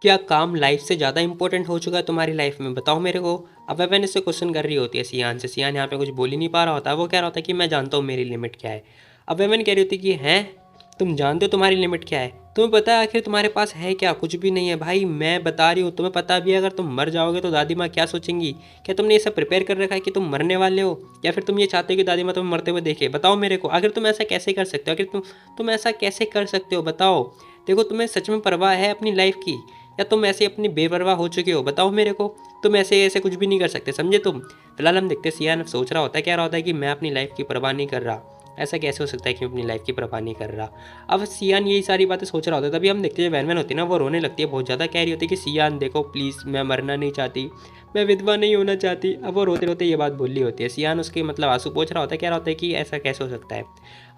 [SPEAKER 2] क्या काम लाइफ से ज़्यादा इंपॉर्टेंट हो चुका है तुम्हारी लाइफ में? बताओ मेरे को। अब वेवन इससे क्वेश्चन कर रही होती है सियान से। सियान यहाँ पे कुछ बोल ही नहीं पा रहा होता है। वो कह रहा होता है कि मैं जानता हूँ मेरी लिमिट क्या है। अब वेवन कह रही होती है कि हैं, तुम जानते हो तुम्हारी लिमिट क्या है? तुम्हें पता है आखिर तुम्हारे पास है क्या? कुछ भी नहीं है भाई, मैं बता रही हूँ। तुम्हें पता भी है अगर तुम मर जाओगे तो दादी माँ क्या सोचेंगी? क्या तुमने ये सब प्रिपेयर कर रखा है कि तुम मरने वाले हो, या फिर तुम ये चाहते हो कि दादी माँ तुम्हें मरते हुए देखे? बताओ मेरे को, आखिर तुम ऐसा कैसे कर सकते हो? आखिर तुम ऐसा कैसे कर सकते हो? बताओ। देखो, तुम्हें सच में परवाह है अपनी लाइफ की, या तुम ऐसे अपनी बेपरवाह हो चुके हो? बताओ मेरे को। तुम ऐसे ऐसे कुछ भी नहीं कर सकते, समझे तुम? फिलहाल हम देखते हैं सियान सोच रहा होता है, कह रहा होता है कि मैं अपनी लाइफ की परवाह नहीं कर रहा। ऐसा कैसे हो सकता है कि मैं अपनी लाइफ की परवाह नहीं कर रहा? अब सियान यही सारी बातें सोच रहा होता है। तभी हम देखते हैं वैन वैन होती है ना, वो रोने लगती है बहुत ज़्यादा। कह रही होती है कि सियान देखो प्लीज़, मैं मरना नहीं चाहती, मैं विधवा नहीं होना चाहती। अब वो रोते रोते ये बात बोल रही होती है। सियान उसके मतलब आंसू पोंछ रहा होता है, कह रहा होता है कि ऐसा कैसे हो सकता है?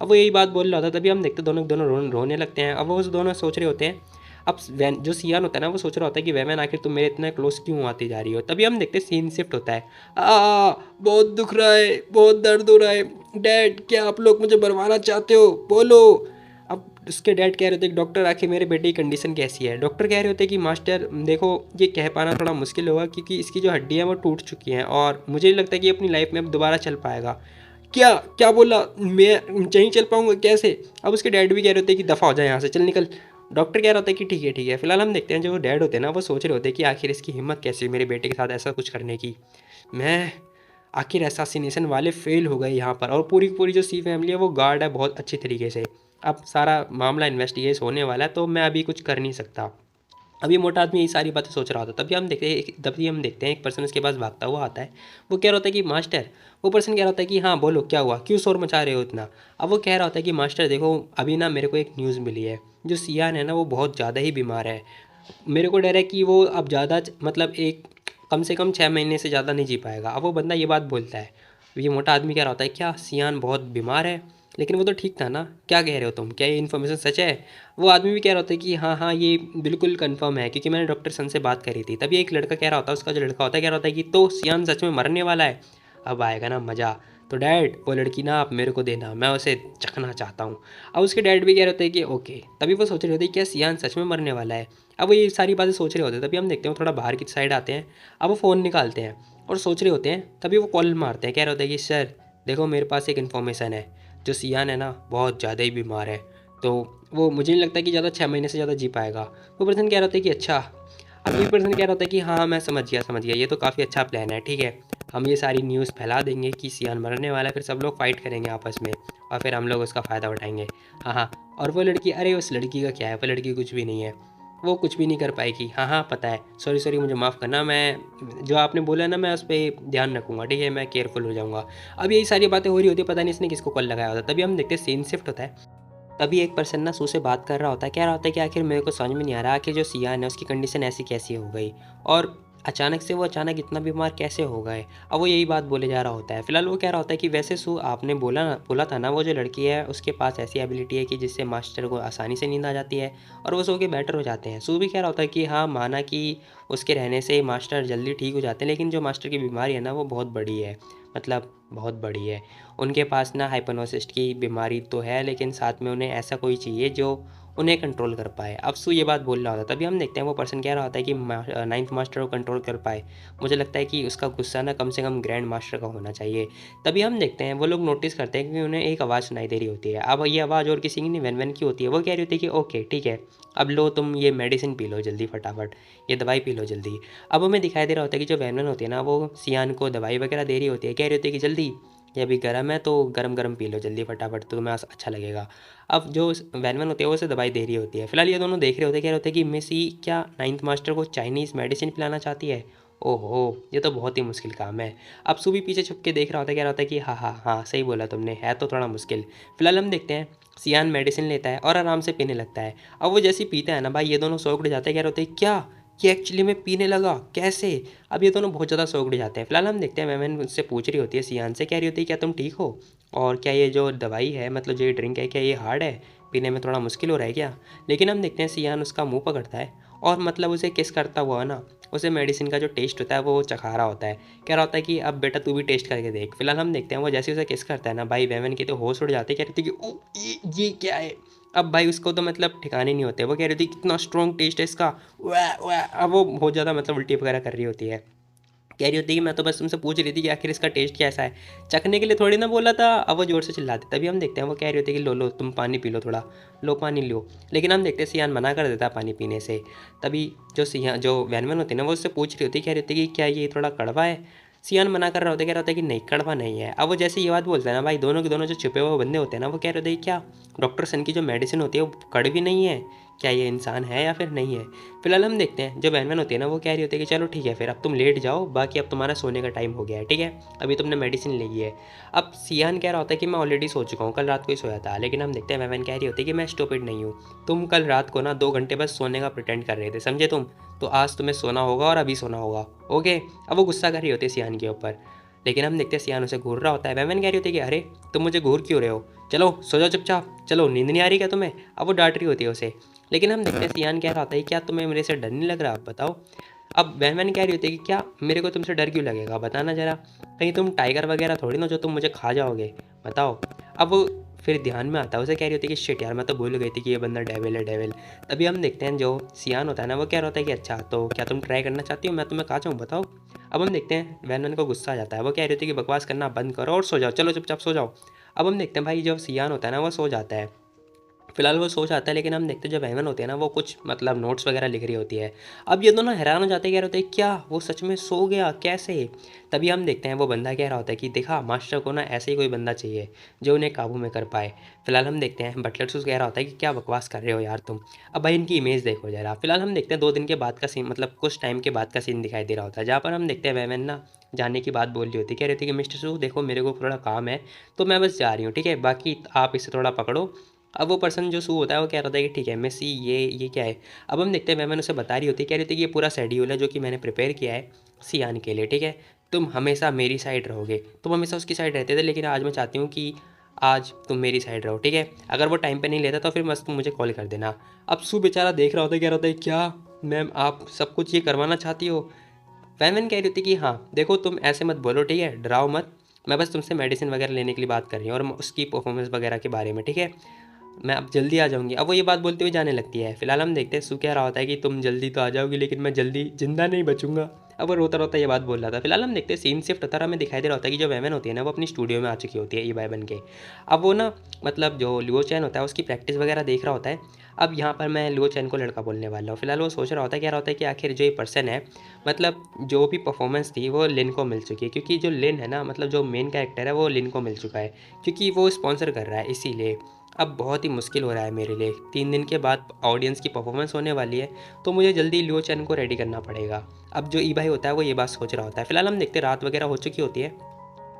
[SPEAKER 2] अब वो यही बात बोल रहा होता है। तभी हम देखते दोनों दोनों रोने लगते हैं। अब वो दोनों सोच रहे होते हैं। अब वैन जो सियान होता है ना, वो सोच रहा होता है कि वैन आखिर तुम मेरे इतना क्लोज क्यों आती जा रही हो? तभी हम देखते सीन शिफ्ट होता है। बहुत दुख रहा है, बहुत दर्द हो रहा है। डैड, क्या आप लोग मुझे मरवाना चाहते हो? बोलो। अब उसके डैड कह रहे थे कि डॉक्टर आखिर मेरे बेटे की कंडीशन कैसी है? डॉक्टर कह रहे होते कि मास्टर देखो, ये कह पाना थोड़ा मुश्किल होगा क्योंकि इसकी जो हड्डियाँ वो टूट चुकी हैं और मुझे नहीं लगता कि ये अपनी लाइफ में अब दोबारा चल पाएगा। क्या क्या बोला? मैं नहीं चल पाऊंगा कैसे? अब उसके डैड भी कह रहे होते कि दफ़ा हो जाए यहाँ से, चल निकल। डॉक्टर कह रहा होता है कि ठीक है ठीक है। फिलहाल हम देखते हैं जो डैड होते हैं ना, वो सोच रहे होते हैं कि आखिर इसकी हिम्मत कैसी हुई मेरे बेटे के साथ ऐसा कुछ करने की। मैं आखिर असैसिनेशन वाले फेल हो गए यहाँ पर, और पूरी की पूरी जो सी फैमिली है वो गार्ड है बहुत अच्छी तरीके से। अब सारा मामला इन्वेस्टिगेट होने वाला है, तो मैं अभी कुछ कर नहीं सकता। अब ये मोटा आदमी यही सारी बातें सोच रहा होता। तभी हम देखते हैं एक पर्सन उसके पास भागता हुआ आता है। वो कह रहा होता है कि मास्टर, वो पर्सन कह रहा होता है कि हाँ बोलो क्या हुआ, क्यों शोर मचा रहे हो इतना? अब वो कह रहा होता है कि मास्टर देखो, अभी ना मेरे को एक न्यूज़ मिली है। जो सियान है ना, वो बहुत ज़्यादा ही बीमार है। मेरे को डर है कि वो अब ज़्यादा मतलब एक कम से कम 6 महीने से ज़्यादा नहीं जी पाएगा। अब वो बंदा ये बात बोलता है। ये मोटा आदमी कह रहा होता है क्या सियान बहुत बीमार है? लेकिन वो तो ठीक था ना, क्या कह रहे हो तुम? क्या ये इन्फॉर्मेशन सच है? वो आदमी भी कह रहा होता है कि हाँ हाँ, ये बिल्कुल कंफर्म है क्योंकि मैंने डॉक्टर सन से बात करी थी। तभी एक लड़का कह रहा होता है, उसका जो लड़का होता है कह रहा होता है कि तो सियान सच में मरने वाला है? अब आएगा ना मज़ा। तो डैड, वो लड़की ना आप मेरे को देना, मैं उसे चखना चाहता हूँ। अब उसके डैड भी कह रहे होते हैं कि ओके। तभी वो सोच रहे होते हैं क्या सियान सच में मरने वाला है? अब वो ये सारी बातें सोच रहे होते हैं। तभी हम देखते हैं थोड़ा बाहर की साइड आते हैं। अब वो फ़ोन निकालते हैं और सोच रहे होते हैं। तभी वो कॉल मारते हैं, कह रहे होते हैं कि सर देखो, मेरे पास एक इन्फॉर्मेशन है। जो सियान है ना, बहुत ज़्यादा ही बीमार है, तो वो मुझे नहीं लगता कि ज़्यादा 6 महीने से ज़्यादा जी पाएगा। वो पर्सन कह रहा होता है कि अच्छा। अब ये पर्सन कह रहा होता है कि हाँ मैं समझ गया समझ गया, ये तो काफ़ी अच्छा प्लान है। ठीक है, हम ये सारी न्यूज़ फैला देंगे कि सियान मरने वाला है, फिर सब लोग फाइट करेंगे आपस में और फिर हम लोग उसका फ़ायदा उठाएंगे। हाँ हाँ। और वो लड़की, अरे उस लड़की का क्या है, वो लड़की कुछ भी नहीं है, वो कुछ भी नहीं कर पाएगी। हाँ हाँ पता है, सॉरी सॉरी, मुझे माफ़ करना। मैं जो आपने बोला ना, मैं उस पर ध्यान रखूँगा। ठीक है, मैं केयरफुल हो जाऊँगा। अब यही सारी बातें हो रही होती है, पता नहीं इसने किसको कॉल लगाया होता। तभी हम देखते हैं सीन शिफ्ट होता है। तभी एक पर्सन ना सू से बात कर रहा होता है, कह रहा होता है कि आखिर मेरे को समझ में नहीं आ रहा आखिर जो सियान है उसकी कंडीशन ऐसी कैसी हो गई, और अचानक से वो अचानक इतना बीमार कैसे हो गए? अब वो यही बात बोले जा रहा होता है। फिलहाल वो कह रहा होता है कि वैसे सू, आपने बोला था ना, वो जो लड़की है उसके पास ऐसी एबिलिटी है कि जिससे मास्टर को आसानी से नींद आ जाती है और वो सो के बेटर हो जाते हैं। सू भी कह रहा होता है कि हाँ माना कि उसके रहने से मास्टर जल्दी ठीक हो जाते हैं, लेकिन जो मास्टर की बीमारी है ना वो बहुत बड़ी है, मतलब बहुत बड़ी है। उनके पास ना हाइपरनोसिस्ट की बीमारी तो है, लेकिन साथ में उन्हें ऐसा कोई चाहिए जो उन्हें कंट्रोल कर पाए। अब सू ये बात बोल रहा होता है। तभी हम देखते हैं वो पर्सन कह रहा होता है कि नाइन्थ मास्टर को कंट्रोल कर पाए। मुझे लगता है कि उसका गुस्सा ना कम से कम ग्रैंड मास्टर का होना चाहिए। तभी हम देखते हैं वो लोग नोटिस करते हैं कि उन्हें एक आवाज़ सुनाई दे रही होती है। अब ये आवाज़ और किसी की नहीं, वैन वैन की होती है। वो कह रही होती है कि ओके ठीक है, अब लो तुम ये मेडिसिन पी लो जल्दी फटाफट, ये दवाई पी लो जल्दी। अब हमें दिखाई दे रहा होता है कि जो वैन वैन होती है ना, वो सियान को दवाई वगैरह दे रही होती है। कह रही होती है कि जल्दी, ये अभी गर्म है तो गरम गरम पी लो जल्दी फटाफट, तो तुम्हें अच्छा लगेगा। अब जो वैन वैन होती है वो उसे दवाई दे रही होती है। फिलहाल ये दोनों देख रहे होते हैं, कह रहे होते हैं कि मिस ई क्या नाइन्थ मास्टर को चाइनीज़ मेडिसिन पिलाना चाहती है? ओहो, ये तो बहुत ही मुश्किल काम है। अब सू भी पीछे छुप के देख रहा होता है, कह रहा होता है कि हाँ हाँ हाँ सही बोला तुमने, है तो थोड़ा मुश्किल। फिलहाल हम देखते हैं सियान मेडिसिन लेता है और आराम से पीने लगता है। अब वो जैसे ही पीता है ना भाई, ये दोनों सौ उड़ जाते हैं। कह रहे होते हैं क्या ये एक्चुअली में पीने लगा कैसे? अब ये दोनों बहुत ज़्यादा सौ उड़ जाते हैं। फिलहाल हम देखते हैं मैमन उससे पूछ रही होती है सियान से, कह रही होती है क्या तुम ठीक हो, और क्या ये जो दवाई है मतलब जो ये ड्रिंक है क्या ये हार्ड है, पीने में थोड़ा मुश्किल हो रहा है क्या? लेकिन हम देखते हैं सियान उसका मुंह पकड़ता है और मतलब उसे किस करता हुआ ना उसे मेडिसिन का जो टेस्ट होता है वो चखा रहा होता है। कह रहा होता है कि अब बेटा तू भी टेस्ट करके देख। फिलहाल हम देखते हैं वो जैसे उसे किस करता है ना भाई, वेवन की तो होश उड़ जाती है। कह रही थी कि ओ ये क्या है। अब भाई उसको तो मतलब ठिकाने नहीं होते। वो कह रही थी कितना स्ट्रॉन्ग टेस्ट है इसका, वाह वाह। अब वो बहुत ज़्यादा मतलब उल्टी वगैरह कर रही होती है। कह रही होती है कि मैं तो बस तुमसे पूछ रही थी कि आखिर इसका टेस्ट कैसा है, चखने के लिए थोड़ी ना बोला था। अब वो ज़ोर से चिल्लाती। तभी हम देखते हैं वो कह रही होती है कि लो लो तुम पानी पी लो थोड़ा, लो पानी लो। लेकिन हम देखते हैं सियान मना कर देता है पानी पीने से। तभी जो सियान जो वैनवन होती है ना वो उससे पूछ रही होती है, कह रही होती है कि क्या ये थोड़ा कड़वा है। सियान मना कर रहा होता है, कह रहा होता है कि नहीं कड़वा नहीं है। अब वो जैसे ये बात बोलता है ना भाई, दोनों के दोनों जो छुपे हुए बंदे होते हैं ना वो कह रहे होते हैं क्या डॉक्टर सन की जो मेडिसिन होती है वो कड़वी नहीं है, क्या ये इंसान है या फिर नहीं है। फिलहाल हम देखते हैं जो बहन होती है ना वो कह रही होती है कि चलो ठीक है फिर अब तुम लेट जाओ, बाकी अब तुम्हारा सोने का टाइम हो गया है, ठीक है अभी तुमने मेडिसिन ली है। अब सियान कह रहा होता है कि मैं ऑलरेडी सो चुका हूँ, कल रात को ही सोया था। लेकिन हम देखते हैं वैवन कह रही होती है कि मैं स्टूपिड नहीं हूँ, तुम कल रात को ना 2 घंटे बस सोने का प्रिटेंड कर रहे थे, समझे तुम, तो आज तुम्हें सोना होगा और अभी सोना होगा, ओके। अब वो गुस्सा कर रही होती है सियान के ऊपर। लेकिन हम देखते हैं सियान उसे घूर रहा होता है। वैवन कह रही होती है कि अरे तुम मुझे घूर क्यों रहे हो, चलो सो जाओ चुपचाप, चलो नींद नहीं आ रही क्या तुम्हें। अब वो डांट रही होती है उसे। लेकिन हम देखते हैं सियान कह रहा होता है क्या तुम्हें मेरे से डर नहीं लग रहा, आप बताओ। अब वहमन कह रही होती है कि क्या मेरे को तुमसे डर क्यों लगेगा, बताना जरा, कहीं तुम टाइगर वगैरह थोड़ी ना जो तुम मुझे खा जाओगे, बताओ। अब वो फिर ध्यान में आता है, उसे कह रही होती है कि शिट यार मैं तो भूल गई थी कि ये बंदा डेविल है डेविल। तभी हम देखते हैं जो सियान होता है ना वो कह रहा होता है कि अच्छा तो क्या तुम ट्राई करना चाहती हो, मैं तुम्हें खा जाऊँ, बताओ। अब हम देखते हैं वैनवन को गुस्सा आ जाता है। वो कह रही होती है कि बकवास करना बंद करो और सो जाओ, चलो चुपचाप सो जाओ। अब हम देखते हैं भाई जो सियान होता है ना वो सो जाता है। फिलहाल वो सो जाता है। लेकिन हम देखते हैं जो वहमन होती है ना वो कुछ मतलब नोट्स वगैरह लिख रही होती है। अब ये दोनों हैरान हो जाते हैं, कह रहे होते हैं क्या वो सच में सो गया, कैसे। तभी हम देखते हैं वो बंदा कह रहा होता है कि देखा मास्टर को ना ऐसे ही कोई बंदा चाहिए जो उन्हें काबू में कर पाए। फिलहाल हम देखते हैं बटलर सूस कह रहा होता है कि क्या बकवास कर रहे हो यार तुम, अब भाई इनकी इमेज देखो जरा। फिलहाल हम देखते हैं 2 दिन के बाद का सीन, मतलब कुछ टाइम के बाद का सीन दिखाई दे रहा होता है, जहाँ पर हम देखते हैं वहमन ना जाने की बात बोल रही होती है। कह रही थी कि मिस्टर सू देखो मेरे को थोड़ा काम है तो मैं बस जा रही हूँ, ठीक है बाकी आप इसे थोड़ा पकड़ो। अब वो पर्सन जो सू होता है वो कह रहा था कि ठीक है मिस ये क्या है। अब हम देखते हैं वहमन उसे बता रही होती है, कह रही थी कि ये पूरा शेड्यूल है जो कि मैंने प्रिपेयर किया है सियान के लिए, ठीक है तुम हमेशा मेरी साइड रहोगे। तुम हमेशा उसकी साइड रहते थे लेकिन आज मैं चाहती हूँ कि आज तुम मेरी साइड रहो, ठीक है अगर वो टाइम पे नहीं लेता तो फिर बस तुम मुझे कॉल कर देना। अब सू बेचारा देख रहा होता है, कह रहा होता है क्या मैम आप सब कुछ ये करवाना चाहती हो। वैन कह रही थी कि हाँ देखो तुम ऐसे मत बोलो, ठीक है डराओ मत, मैं बस तुमसे मेडिसिन वगैरह लेने के लिए बात कर रही हूँ और उसकी परफॉर्मेंस वगैरह के बारे में, ठीक है मैं अब जल्दी आ जाऊँगी। अब वो ये बात बोलते हुए जाने लगती है। फिलहाल हम देखते हैं सू कह रहा होता है कि तुम जल्दी तो आ जाओगी लेकिन मैं जल्दी जिंदा नहीं बचूंगा। अब वो रोता रोता ये बात बोल रहा था। फिलहाल हम देखते हैं सीन शिफ्ट होता है, हमें दिखाई दे रहा होता है कि जो वैमन होती है ना वो अपनी स्टूडियो में आ चुकी होती है ई बाय बन के। अब वो ना मतलब जो लियो चैन होता है उसकी प्रैक्टिस वगैरह देख रहा होता है। अब यहाँ पर मैं लियो चैन को लड़का बोलने वाला हूँ। फिलहाल वो सोच रहा होता है, कह रहा होता है कि आखिर जो ये पर्सन है मतलब जो भी परफॉर्मेंस थी वो लिन को मिल चुकी है, क्योंकि जो लिन है ना मतलब जो मेन कैरेक्टर है वो लिन को मिल चुका है क्योंकि वो स्पॉन्सर कर रहा है इसीलिए। अब बहुत ही मुश्किल हो रहा है मेरे लिए, 3 दिन के बाद ऑडियंस की परफॉर्मेंस होने वाली है तो मुझे जल्दी लियो चैन को रेडी करना पड़ेगा। अब जो ई भाई होता है वो ये बात सोच रहा होता है। फिलहाल हम देखते हैं रात वगैरह हो चुकी होती है।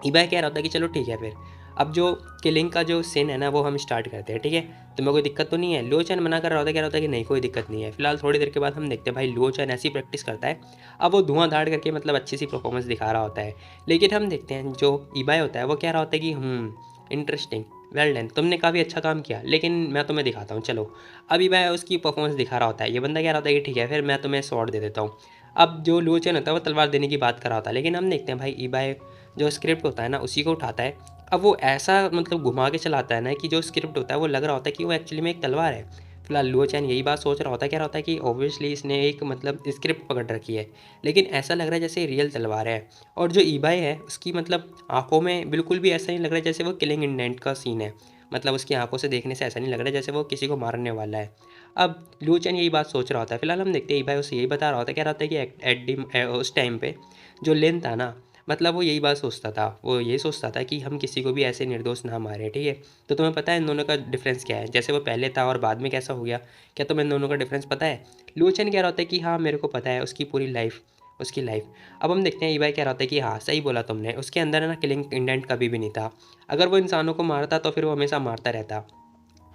[SPEAKER 2] ई भाई कह रहा होता है कि चलो ठीक है फिर अब जो किलिंग का जो सीन है ना वो हम स्टार्ट करते हैं, ठीक है तुम्हें कोई दिक्कत तो नहीं है। लियो चैन मना कर रहा होता है, कह रहा होता है कि नहीं कोई दिक्कत नहीं है। फिलहाल थोड़ी देर के बाद हम देखते हैं भाई लियो चैन ऐसी प्रैक्टिस करता है। अब वो धुआंधाड़ करके मतलब अच्छी सी परफॉर्मेंस दिखा रहा होता है। लेकिन हम देखते हैं जो ईबाई होता है वो कह रहा होता है कि इंटरेस्टिंग, वेल डन, तुमने काफ़ी अच्छा काम किया लेकिन मैं तुम्हें दिखाता हूँ चलो। अब ईबाई उसकी परफॉर्मेंस दिखा रहा होता है। ये बंदा कह रहा होता है कि ठीक है फिर मैं तुम्हें स्वॉर्ड दे देता हूँ। अब जो लियो चैन होता है वो तलवार देने की बात कर रहा होता है। लेकिन हम देखते हैं भाई ईबाई जो स्क्रिप्ट होता है ना उसी को उठाता है। अब वो ऐसा मतलब घुमा के चलाता है ना कि जो स्क्रिप्ट होता है वो लग रहा होता है कि वो एक्चुअली में एक तलवार है। फिलहाल लुओ चैन यही बात सोच रहा होता है, कह रहा होता है कि ऑब्वियसली इसने एक मतलब स्क्रिप्ट पकड़ रखी है लेकिन ऐसा लग रहा है जैसे रियल तलवार है। और जो ईबाई है उसकी मतलब आंखों में बिल्कुल भी ऐसा नहीं लग रहा है जैसे वो किलिंग इंडेंट का सीन है, मतलब उसकी आंखों से देखने से ऐसा नहीं लग रहा है जैसे वो किसी को मारने वाला है। अब लुओ चैन यही बात सोच रहा होता है। फिलहाल हम देखते हैं ईबाई उसे यही बता रहा होता है, कह रहा होता है कि एट डी उस टाइम पे जो लेन था ना मतलब वो यही बात सोचता था, वो यही सोचता था कि हम किसी को भी ऐसे निर्दोष ना मारें, ठीक है। तो तुम्हें पता है इन दोनों का डिफरेंस क्या है, जैसे वो पहले था और बाद में कैसा हो गया, क्या तुम्हें इन दोनों का डिफरेंस पता है। लूचन कह रहा होता है कि हाँ मेरे को पता है उसकी पूरी लाइफ, उसकी लाइफ। अब हम देखते हैं ईबाई कह रहा होता है कि हाँ सही बोला तुमने, उसके अंदर है ना किलिंग इंडेंट कभी भी नहीं था। अगर वो इंसानों को मारता तो फिर वो हमेशा मारता रहता,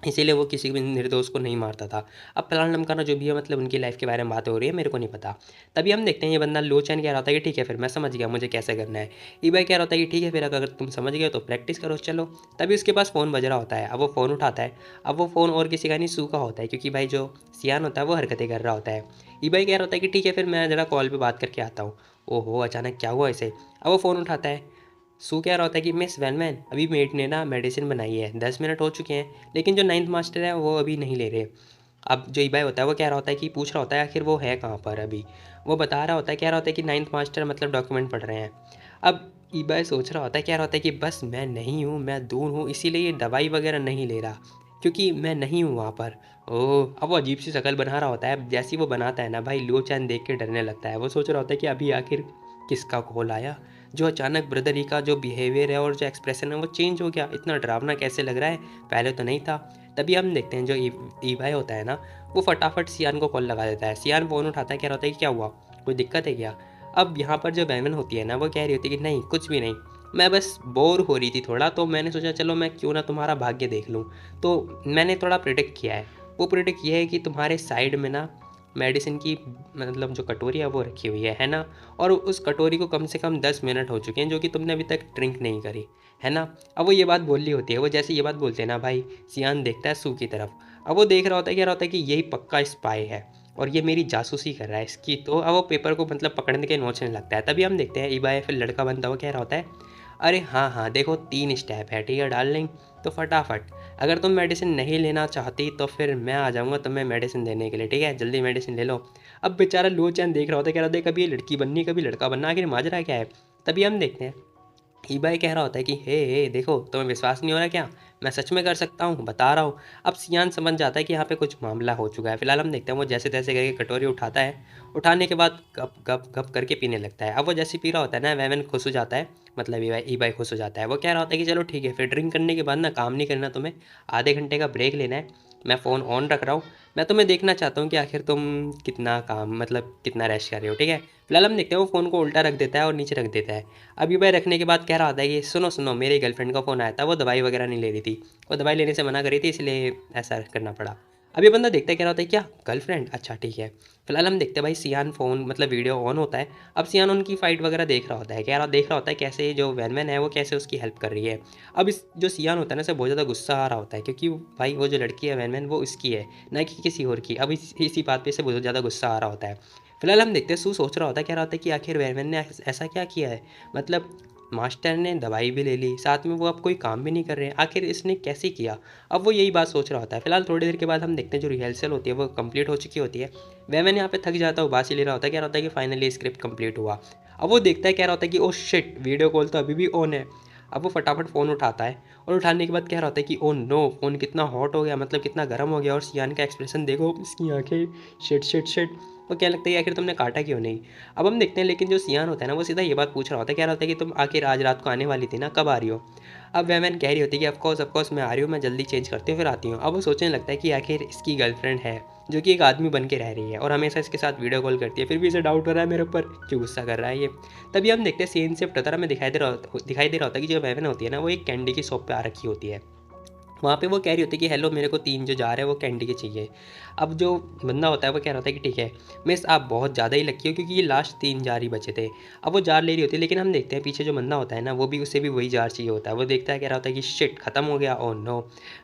[SPEAKER 2] इसीलिए वो किसी भी निर्दोष को नहीं मारता था। अब फलाना ढमकाना जो भी है मतलब उनकी लाइफ के बारे में बातें हो रही है, मेरे को नहीं पता। तभी हम देखते हैं ये बंदा लो चैन कह रहा होता है कि ठीक है फिर मैं समझ गया मुझे कैसे करना है। ई भाई कह रहा होता है कि ठीक है फिर अगर तुम समझ गए तो प्रैक्टिस करो चलो। तभी उसके पास फ़ोन बज रहा होता है, अब वो फ़ोन उठाता है। अब वो फ़ोन और किसी का नहीं, सू का होता है, क्योंकि भाई जो सियान होता है वो हरकतें कर रहा होता है। ई भाई कह रहा होता है कि ठीक है फिर मैं ज़रा कॉल पर बात करके आता हूँ। ओहो अचानक क्या हुआ इसे। अब वो फ़ोन उठाता है। सू कह रहा होता है कि मिस वैनमैन अभी मेट ने ना मेडिसिन बनाई है, 10 मिनट हो चुके हैं, लेकिन जो नाइन्थ मास्टर है वो अभी नहीं ले रहे। अब जो ईबाई होता है वो कह रहा होता है कि पूछ रहा होता है आखिर वो है कहाँ पर अभी। वो बता रहा होता है, कह रहा होता है कि नाइन्थ मास्टर मतलब डॉक्यूमेंट पढ़ रहे हैं। अब ईबाई सोच रहा होता है, कह रहा होता है कि बस मैं नहीं हूँ, मैं दूर हूँ, इसीलिए ये दवाई वगैरह नहीं ले रहा, क्योंकि मैं नहीं हूँ वहाँ पर। ओह अब वो अजीब सी शक्ल बना रहा होता है। जैसे ही वो बनाता है ना भाई, लो चैन देख के डरने लगता है। वो सोच रहा होता है कि अभी आखिर किसका कॉल आया, जो अचानक ब्रदर ई का जो बिहेवियर है और जो एक्सप्रेशन है वो चेंज हो गया, इतना डरावना कैसे लग रहा है, पहले तो नहीं था। तभी हम देखते हैं जो ईवाई होता है ना, वो फटाफट सियान को कॉल लगा देता है। सियान फ़ोन उठाता है, कह रहा होता है कि क्या हुआ, कोई दिक्कत है क्या। अब यहाँ पर जो बैमन होती है ना, वो कह रही होती है कि नहीं कुछ भी नहीं, मैं बस बोर हो रही थी थोड़ा, तो मैंने सोचा चलो मैं क्यों ना तुम्हारा भाग्य देख लूँ। तो मैंने थोड़ा प्रिडिक्ट किया है। वो प्रिडिक्ट ये है कि तुम्हारे साइड में ना मेडिसिन की मतलब जो कटोरी है वो रखी हुई है ना। और उस कटोरी को कम से कम 10 मिनट हो चुके हैं जो कि तुमने अभी तक ड्रिंक नहीं करी, है ना। अब वो ये बात बोल रही होती है। वो जैसे ये बात बोलते हैं ना भाई, सियान देखता है सू की तरफ। अब वो देख रहा होता है, कह रहा होता है कि यही पक्का स्पाई है और ये मेरी जासूसी कर रहा है इसकी। तो अब वो पेपर को मतलब पकड़ने के नोचने लगता है। तभी हम देखते हैं ईबाई फिर लड़का बनता हुआ कह रहा होता है, अरे हाँ हाँ देखो 3 स्टेप है ठीक है डार्लिंग, तो फटाफट अगर तुम मेडिसिन नहीं लेना चाहती तो फिर मैं आ जाऊँगा तुम्हें मेडिसिन देने के लिए, ठीक है जल्दी मेडिसिन ले लो। अब बेचारा लो चैन देख रहा होता है, कह रहा होता है कभी ये लड़की बननी कभी लड़का बनना, आखिर माजरा क्या है। तभी हम देखते हैं ईबाई कह रहा होता है कि हे देखो तुम्हें विश्वास नहीं हो रहा क्या, मैं सच में कर सकता हूँ बता रहा हूँ। अब सियान समझ जाता है कि यहाँ पे कुछ मामला हो चुका है। फिलहाल हम देखते हैं वो जैसे तैसे करके कटोरी उठाता है। उठाने के बाद गप गप गप करके पीने लगता है। अब वो जैसे पी रहा होता है ना, वैवन खुश हो जाता है, मतलब ईबाई खुश हो जाता है। वो कह रहा होता है कि चलो ठीक है फिर ड्रिंक करने के बाद ना काम नहीं करना तुम्हें, आधे घंटे का ब्रेक लेना है, मैं फ़ोन ऑन रख रहा हूँ, मैं तुम्हें देखना चाहता हूँ कि आखिर तुम कितना काम मतलब कितना रेस्ट कर रहे हो, ठीक है। फिलहाल हम देखते हैं वो फ़ोन को उल्टा रख देता है और नीचे रख देता है। अब ये भाई रखने के बाद कह रहा होता है कि सुनो सुनो मेरी गर्लफ्रेंड का फ़ोन आया था, वो दवाई वगैरह नहीं ले रही थी, वो दवाई लेने से मना करी थी, इसलिए ऐसा करना पड़ा। अब ये बंदा देखता है, कह रहा होता है क्या गर्लफ्रेंड, अच्छा ठीक है। फिलहाल हम देखते हैं भाई सियान फ़ोन मतलब वीडियो ऑन होता है। अब सियान उनकी फ़ाइट वगैरह देख रहा होता है, कह रहा देख रहा होता है कैसे जो वैनमैन है वो कैसे उसकी हेल्प कर रही है। अब इस जो सियान होता है ना, उसे बहुत ज़्यादा गुस्सा आ रहा होता है, क्योंकि भाई वो जो लड़की है वैनमैन वो उसकी है ना कि किसी और की। अब इसी बात पे इसे बहुत ज़्यादा गुस्सा आ रहा होता है। फिलहाल हम देखते हैं सू सोच रहा होता है, कह रहा होता है कि आखिर वैनमैन ने ऐसा क्या किया है, मतलब मास्टर ने दवाई भी ले ली, साथ में वो अब कोई काम भी नहीं कर रहे हैं, आखिर इसने कैसे किया। अब वो यही बात सोच रहा होता है। फिलहाल थोड़ी देर के बाद हम देखते हैं जो रिहर्सल होती है वो कंप्लीट हो चुकी होती है। वैमन यहाँ पे थक जाता है, उबासी ले रहा होता है, कह रहा होता है कि फाइनली स्क्रिप्ट कंप्लीट हुआ। अब वो देखता है, कह रहा होता है कि ओ शिट वीडियो कॉल तो अभी भी ऑन है। अब वो फटाफट फ़ोन उठाता है और उठाने के बाद कह रहा होता है कि ओ नो फ़ोन कितना हॉट हो गया, मतलब कितना गर्म हो गया, और सियान का एक्सप्रेशन देखो, इसकी आंखें शिट शिट शिट। वो क्या लगता है कि आखिर तुमने काटा क्यों नहीं। अब हम देखते हैं लेकिन जो सियान होता है ना वो सीधा ये बात पूछ रहा होता है, कह रहा होता है कि तुम आखिर आज रात को आने वाली थी ना, कब आ रही हो। अब वैमन कह रही होती है कि ऑफकोर्स मैं आ रही हूँ, मैं जल्दी चेंज करती हूँ फिर आती हूँ। अब वो सोचने लगता है कि आखिर इसकी गर्लफ्रेंड है जो कि एक आदमी बन के रह रही है और हमेशा इसके साथ वीडियो कॉल करती है, फिर भी इसे डाउट हो रहा है मेरे ऊपर, क्यों गुस्सा कर रहा है ये। तभी हम देखते हैं सीन से टतरा में दिखाई दे रहा होता है कि जो वैमन होती है ना वो एक कैंडी की शॉप पे आ रखी होती है। वहाँ पे वो कह रही होती है कि हेलो मेरे को 3 जो जार है वो कैंडी के चाहिए। अब जो बंदा होता है वो कह रहा होता है कि ठीक है मिस आप बहुत ज़्यादा ही लकी हो, क्योंकि ये लास्ट 3 जार ही बचे थे। अब वो जार ले रही होती है, लेकिन हम देखते हैं पीछे जो बंदा होता है ना वो भी उसे भी वही जार चाहिए होता है। वो देखता है, कह रहा होता है कि शिट खत्म हो गया, ओह नो।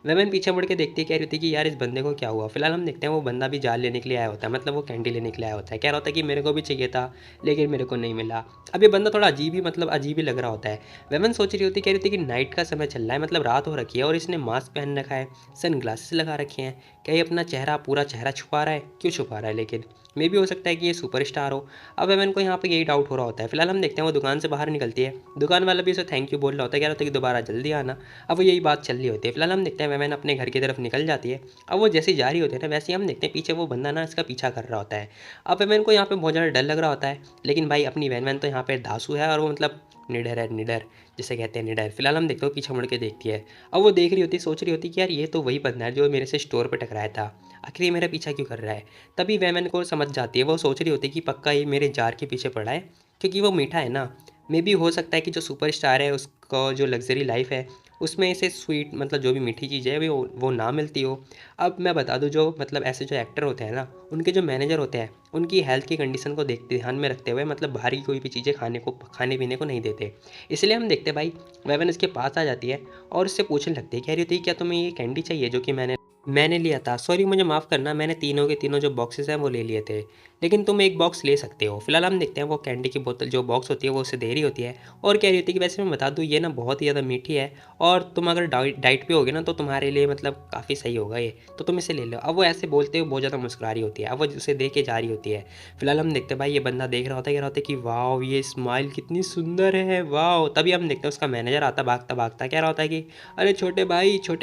[SPEAKER 2] वेमन पीछे मुड़ के देखती है, कह रही होती है कि यार इस बंदे को क्या हुआ। फिलहाल हम देखते हैं वो बंदा भी जार लेने के लिए आया होता है, मतलब वो कैंडी लेने के लिए आया होता है। कह रहा होता है कि मेरे को भी चाहिए था लेकिन मेरे को नहीं मिला। अब ये बंदा थोड़ा अजीब ही मतलब अजीब ही लग रहा होता है। वेमन सोच रही होती है, कह रही होती है कि नाइट का समय चल रहा है, मतलब रात हो रखी है और इसने मास्क पहन रखा है, सन ग्लासेस लगा रखे हैं, क्या ये अपना चेहरा पूरा चेहरा छुपा रहा है, क्यों छुपा रहा है, लेकिन मे भी हो सकता है कि ये सुपरस्टार हो। अब एमन को यहाँ पे यही डाउट हो रहा होता है। फिलहाल हम देखते हैं वो दुकान से बाहर निकलती है, दुकान वाला भी उसे थैंक यू बोल रहा होता है, कह रहा होता है कि दोबारा जल्दी आना। अब वो यही बात चल रही होती है। फिलहाल हम देखते हैं वेमन अपने घर की तरफ निकल जाती है। अब वो जैसे जा रही होती है ना, वैसे ही हम देखते हैं पीछे वो बंदा ना इसका पीछा कर रहा होता है। अब वेमन को यहाँ पे बहुत ज़्यादा डर लग रहा होता है, लेकिन भाई अपनी वैन तो यहाँ पे धांसू है और वो मतलब निडर है, निडर जिसे कहते हैं निडर। फिलहाल हम देखते हो पीछे मुड़ के देखती है। अब वो देख रही होती है, सोच रही होती कि यार ये तो वही बंदा है जो मेरे से स्टोर पर टकराया था, आखिर ये मेरा पीछा क्यों कर रहा है। तभी वैमन को समझ जाती है, वो सोच रही होती है कि पक्का ये मेरे जार के पीछे पड़ा है, क्योंकि वो मीठा है ना। मे भी हो सकता है कि जो सुपरस्टार है उसका जो लग्जरी लाइफ है उसमें से स्वीट मतलब जो भी मीठी चीज़ है वो ना मिलती हो। अब मैं बता दूँ, जो मतलब ऐसे जो एक्टर होते हैं ना, उनके जो मैनेजर होते हैं, उनकी हेल्थ की कंडीशन को देखते ध्यान में रखते हुए मतलब बाहर की कोई भी चीज़ें खाने पीने को नहीं देते। इसलिए हम देखते हैं भाई, वेवन इसके पास आ जाती है और उससे पूछने लगती है, कह रही होती है क्या तुम्हें ये कैंडी चाहिए जो कि मैंने लिया था। सॉरी मुझे माफ़ करना, मैंने तीनों के तीनों जो बॉक्सेस हैं वो ले लिए थे, लेकिन तुम एक बॉक्स ले सकते हो। फिलहाल हम देखते हैं वो कैंडी की बोतल जो बॉक्स होती है वो उसे दे रही होती है और कह रही होती है कि वैसे मैं बता दूँ ये ना बहुत ही ज़्यादा मीठी है और तुम अगर डाइट पे होगे ना तो तुम्हारे लिए मतलब काफ़ी सही होगा ये, तो तुम इसे ले लो। अब वो ऐसे बोलते हुए बहुत ज़्यादा मुस्कुरा रही होती है। अब वो उसे दे के जा रही होती है। फिलहाल हम देखते हैं भाई, ये बंदा देख रहा होता है, कह रहा होता है कि वाह ये स्माइल कितनी सुंदर है, वाह। तभी हम देखते हैं उसका मैनेजर आता भागता भागता, कह रहा होता है कि अरे छोटे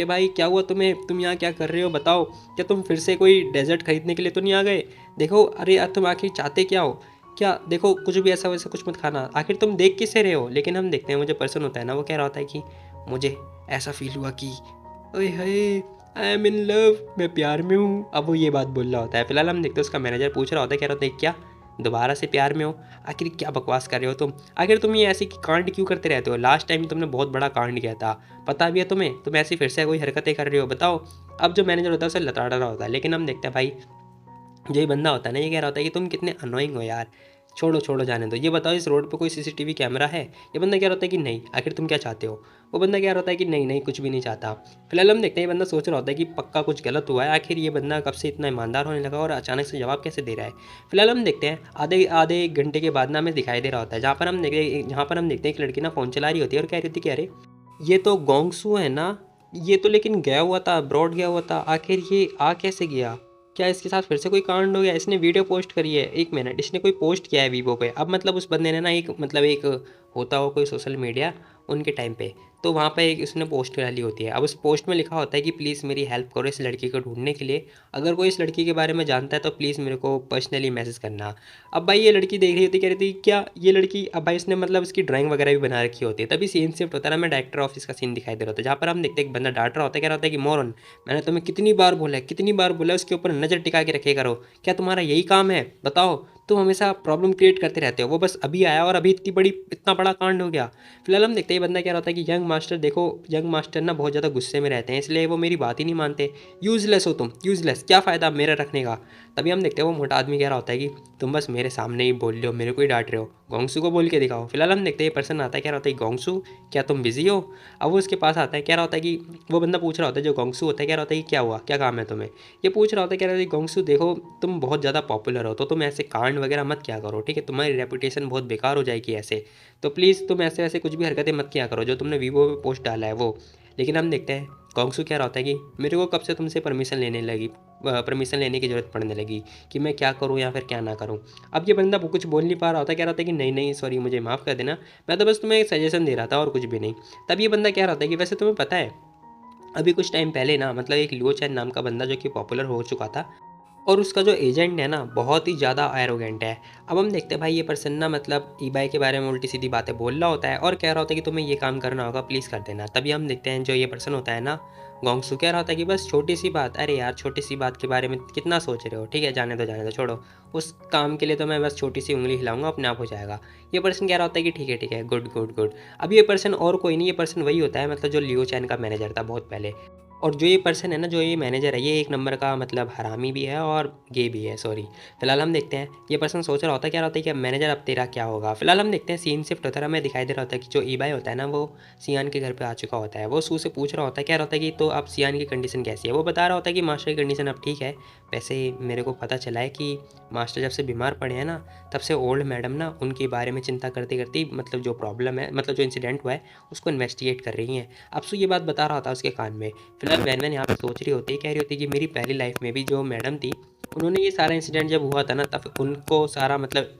[SPEAKER 2] भाई क्या हुआ तुम्हें, तुम यहाँ क्या कर रहे हो बताओ, क्या तुम फिर से कोई डेजर्ट खरीदने के लिए तो नहीं आ गए? देखो अरे यार तुम आखिर चाहते क्या हो? क्या देखो कुछ भी ऐसा वैसा कुछ मत खाना, आखिर तुम देख किससे रहे हो? लेकिन हम देखते हैं वो जो पर्सन होता है ना, वो कह रहा होता है कि मुझे ऐसा फील हुआ कि ओए हाय आई एम इन लव, मैं प्यार में हूँ। अब वो ये बात बोल रहा होता है। फिलहाल हम देखते हैं उसका मैनेजर पूछ रहा होता है, कह रहा होता है क्या दोबारा से प्यार में हो? आखिर क्या बकवास कर रहे हो तुम? आखिर तुम ये ऐसी कांड क्यों करते रहते हो? लास्ट टाइम तुमने बहुत बड़ा कांड किया था, पता भी है तुम्हें, तुम ऐसी फिर से कोई हरकतें कर रहे हो बताओ। अब जो मैनेजर होता है उसे लताड़ रहा होता है। लेकिन हम देखते हैं भाई, जो ये बंदा होता है ना, ये कह रहा होता है कि तुम कितने अनोइंग हो यार, छोड़ो छोड़ो जाने दो। ये बताओ इस रोड पे कोई सीसीटीवी कैमरा है? ये बंदा कह रहा होता है कि नहीं, आखिर तुम क्या चाहते हो? वो बंदा कह रहा होता है कि नहीं नहीं कुछ भी नहीं चाहता। फिलहाल हम देखते हैं ये बंदा सोच रहा होता है कि पक्का कुछ गलत हुआ है, आखिर ये बंदा कब से इतना ईमानदार होने लगा और अचानक से जवाब कैसे दे रहा है। फिलहाल हम देखते हैं आधे आधे एक घंटे के बाद ना हमें दिखाई दे रहा होता है, जहाँ पर हम देखते हैं एक लड़की ना फ़ोन चला रही होती है और कह रही थी कि अरे ये तो गोंगसू है ना, ये तो लेकिन गया हुआ था, अब्रॉड गया हुआ था, आखिर ये आ कैसे गया? क्या इसके साथ फिर से कोई कांड हो गया? इसने वीडियो पोस्ट करी है, एक मिनट, इसने कोई पोस्ट किया है वीवो पे। अब मतलब उस बंदे ने ना एक मतलब एक होता हो कोई सोशल मीडिया उनके टाइम पे, तो वहाँ पे एक उसने पोस्ट डाली होती है। अब उस पोस्ट में लिखा होता है कि प्लीज़ मेरी हेल्प करो इस लड़की को ढूंढने के लिए, अगर कोई इस लड़की के बारे में जानता है तो प्लीज़ मेरे को पर्सनली मैसेज करना। अब भाई ये लड़की देख रही होती, कह रही थी क्या ये लड़की, अब भाई इसने मतलब इसकी ड्राइंग वगैरह भी बना रखी होती है। तभी सीन शिफ्ट होता है ना, मैं डायरेक्टर ऑफिस का सीन दिखाई दे रहा होता है, जहाँ पर हम देखते हैं एक बंदा डांट रहा होता है, कह रहा होता है कि मोरन मैंने तुम्हें कितनी बार बोला उसके ऊपर नज़र टिका के रखे करो, क्या तुम्हारा यही काम है बताओ? तुम हमेशा प्रॉब्लम क्रिएट करते रहते हो। वो बस अभी आया और अभी इतना बड़ा कांड हो गया। फिलहाल हम देखते हैं बंदा क्या होता है कि यंग मास्टर देखो, यंग मास्टर ना बहुत ज़्यादा गुस्से में रहते हैं, इसलिए वो मेरी बात ही नहीं मानते। यूज़लेस हो तुम, यूज़लेस, क्या फ़ायदा मेरा रखने का? तभी हम देखते हैं वो मोटा आदमी कह रहा होता है कि तुम बस मेरे सामने ही बोल रहे हो, मेरे को ही डांट रहे हो, गोंगसू को बोल के दिखाओ। फिलहाल हम देखते हैं ये पर्सन आता है, कह रहा होता है गोंगसू क्या तुम बिजी हो? अब वो उसके पास आता है, कह रहा होता है कि वो बंदा पूछ रहा होता है जो गोंगसू होता है, कह रहा होता है कि क्या हुआ, क्या काम है तुम्हें? ये पूछ रहा होता है, कह रहा होता है गोंगसू देखो तुम बहुत ज़्यादा पॉपुलर हो तो तुम ऐसे कांड वगैरह मत क्या करो, ठीक है? तुम्हारी रेपुटेशन बहुत बेकार हो जाएगी ऐसे, तो प्लीज़ तुम ऐसे ऐसे कुछ भी हरकतें मत किया करो जो तुमने वीवो पे पोस्ट डाला है वो। लेकिन हम देखते हैं गोंगसू कह रहा होता है कि मेरे को कब से तुमसे परमिशन लेने की ज़रूरत पड़ने लगी कि मैं क्या करूँ या फिर क्या ना करूँ। अब ये बंदा कुछ बोल नहीं पा रहा होता, कह रहा होता है कि नहीं नहीं सॉरी मुझे माफ़ कर देना, मैं तो बस तुम्हें एक सजेशन दे रहा था और कुछ भी नहीं। तब ये बंदा कह रहा होता है कि वैसे तुम्हें पता है अभी कुछ टाइम पहले ना मतलब एक लियो चैन नाम का बंदा जो कि पॉपुलर हो चुका था और उसका जो एजेंट है ना बहुत ही ज़्यादा एरोगेंट है। अब हम देखते हैं भाई ये पर्सन ना मतलब ईबाई के बारे में उल्टी सीधी बातें बोल रहा होता है और कह रहा होता है कि तुम्हें ये काम करना होगा प्लीज़ कर देना। तभी हम देखते हैं जो ये पर्सन होता है ना गोंगसू, कह रहा होता है कि बस छोटी सी बात, अरे यार छोटी सी बात के बारे में कितना सोच रहे हो, ठीक है जाने दो छोड़ो, उस काम के लिए तो मैं बस छोटी सी उंगली हिलाऊंगा अपने आप हो जाएगा। ये पर्सन कह रहा होता है कि ठीक है गुड गुड गुड। अब ये पर्सन और कोई नहीं, ये पर्सन वही होता है मतलब जो लियो चैन का मैनेजर था बहुत पहले। और जो ये पर्सन है ना, जो ये मैनेजर है, ये एक नंबर का मतलब हरामी भी है और गे भी है, सॉरी। फिलहाल हम देखते हैं ये पर्सन सोच रहा होता है, क्या होता है कि अब मैनेजर अब तेरा क्या होगा। फिलहाल हम देखते हैं सीन शिफ्ट होता है, हमें दिखाई दे रहा होता है कि जो ईबाई होता है ना वो सियान के घर पे आ चुका होता है। वो सू से पूछ रहा होता है, क्या होता है कि तो अब सियान की कंडीशन कैसी है? वो बता रहा होता है कि मास्टर की कंडीशन अब ठीक है। वैसे मेरे को पता चला है कि मास्टर जब से बीमार पड़े हैं ना तब से ओल्ड मैडम ना उनके बारे में चिंता करते करते मतलब जो प्रॉब्लम है मतलब जो इंसिडेंट हुआ है उसको इन्वेस्टिगेट कर रही हैं। अब सू ये बात बता रहा था उसके कान में। फिलहाल वैन यहाँ पे सोच रही होती है, कह रही होती है कि मेरी पहली लाइफ में भी जो मैडम थी उन्होंने ये सारा इंसिडेंट जब हुआ था ना तब उनको सारा मतलब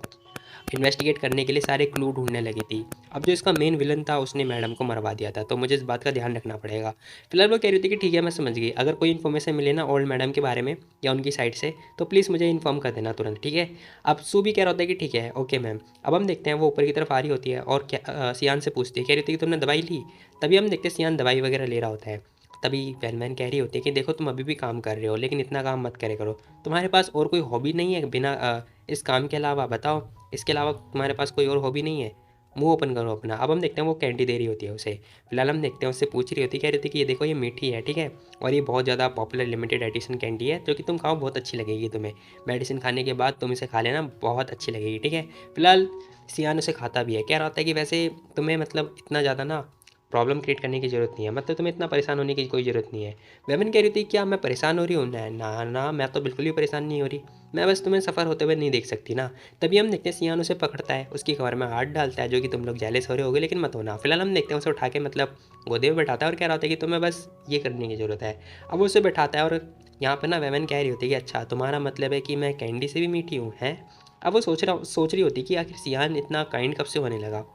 [SPEAKER 2] इन्वेस्टिगेट करने के लिए सारे क्लू ढूंढने लगी थी। अब जो इसका मेन विलन था उसने मैडम को मरवा दिया था, तो मुझे इस बात का ध्यान रखना पड़ेगा। फिलहाल वो कह रही थी कि ठीक है मैं समझ गई, अगर कोई इन्फॉर्मेशन मिले ना ओल्ड मैडम के बारे में या उनकी साइड से तो प्लीज़ मुझे इन्फॉर्म कर देना तुरंत, ठीक है? अब सू भी कह रहा होता है कि ठीक है ओके मैम। अब हम देखते हैं वो ऊपर की तरफ आ रही होती है और क्या सियान से पूछती है, कह रही होती है कि तुमने दवाई ली? तभी हम देखते हैं सियान दवाई वगैरह ले रहा होता है। तभी वैनमैन कह रही होती है कि देखो तुम अभी भी काम कर रहे हो लेकिन इतना काम मत करे करो, तुम्हारे पास और कोई हॉबी नहीं है बिना इस काम के अलावा? बताओ इसके अलावा तुम्हारे पास कोई और हॉबी नहीं है? मुंह ओपन करो अपना। अब हम देखते हैं वो कैंडी दे रही होती है उसे। फिलहाल हम देखते हैं उससे पूछ रही होती है, कह रही थी कि ये देखो ये मीठी है, ठीक है, और ये बहुत ज़्यादा पॉपुलर लिमिटेड एडिशन कैंडी है, जो कि तुम खाओ बहुत अच्छी लगेगी तुम्हें। मेडिसिन खाने के बाद तुम इसे खा लेना, बहुत अच्छी लगेगी, ठीक है। फिलहाल सियान उसे खाता भी है। कह रहा होता है कि वैसे तुम्हें मतलब इतना ज़्यादा ना प्रॉब्लम क्रिएट करने की ज़रूरत नहीं है, मतलब तुम्हें इतना परेशान होने की कोई ज़रूरत नहीं है। वेमन कह रही थी क्या मैं परेशान हो रही हूँ? ना ना ना, मैं तो बिल्कुल भी परेशान नहीं हो रही, मैं बस तुम्हें सफ़र होते हुए नहीं देख सकती ना। तभी हम देखते हैं सियान उसे पकड़ता है, उसकी कमर में हाथ डालता है, जो कि तुम लोग जेलस हो रहे होगे, लेकिन मत होना। फिलहाल हम देखते हैं उसे उठा के मतलब गोदे में बैठाता है और कह रहा होता है कि तुम्हें बस ये करने की ज़रूरत है। अब वो उसे बैठाता है और यहाँ पर ना वेमन कह रही होती है कि अच्छा तुम्हारा मतलब है कि मैं कैंडी से भी मीठी हूँ, हैं। अब वो सोच रही होती कि आखिर सियान इतना काइंड कब से होने लगा।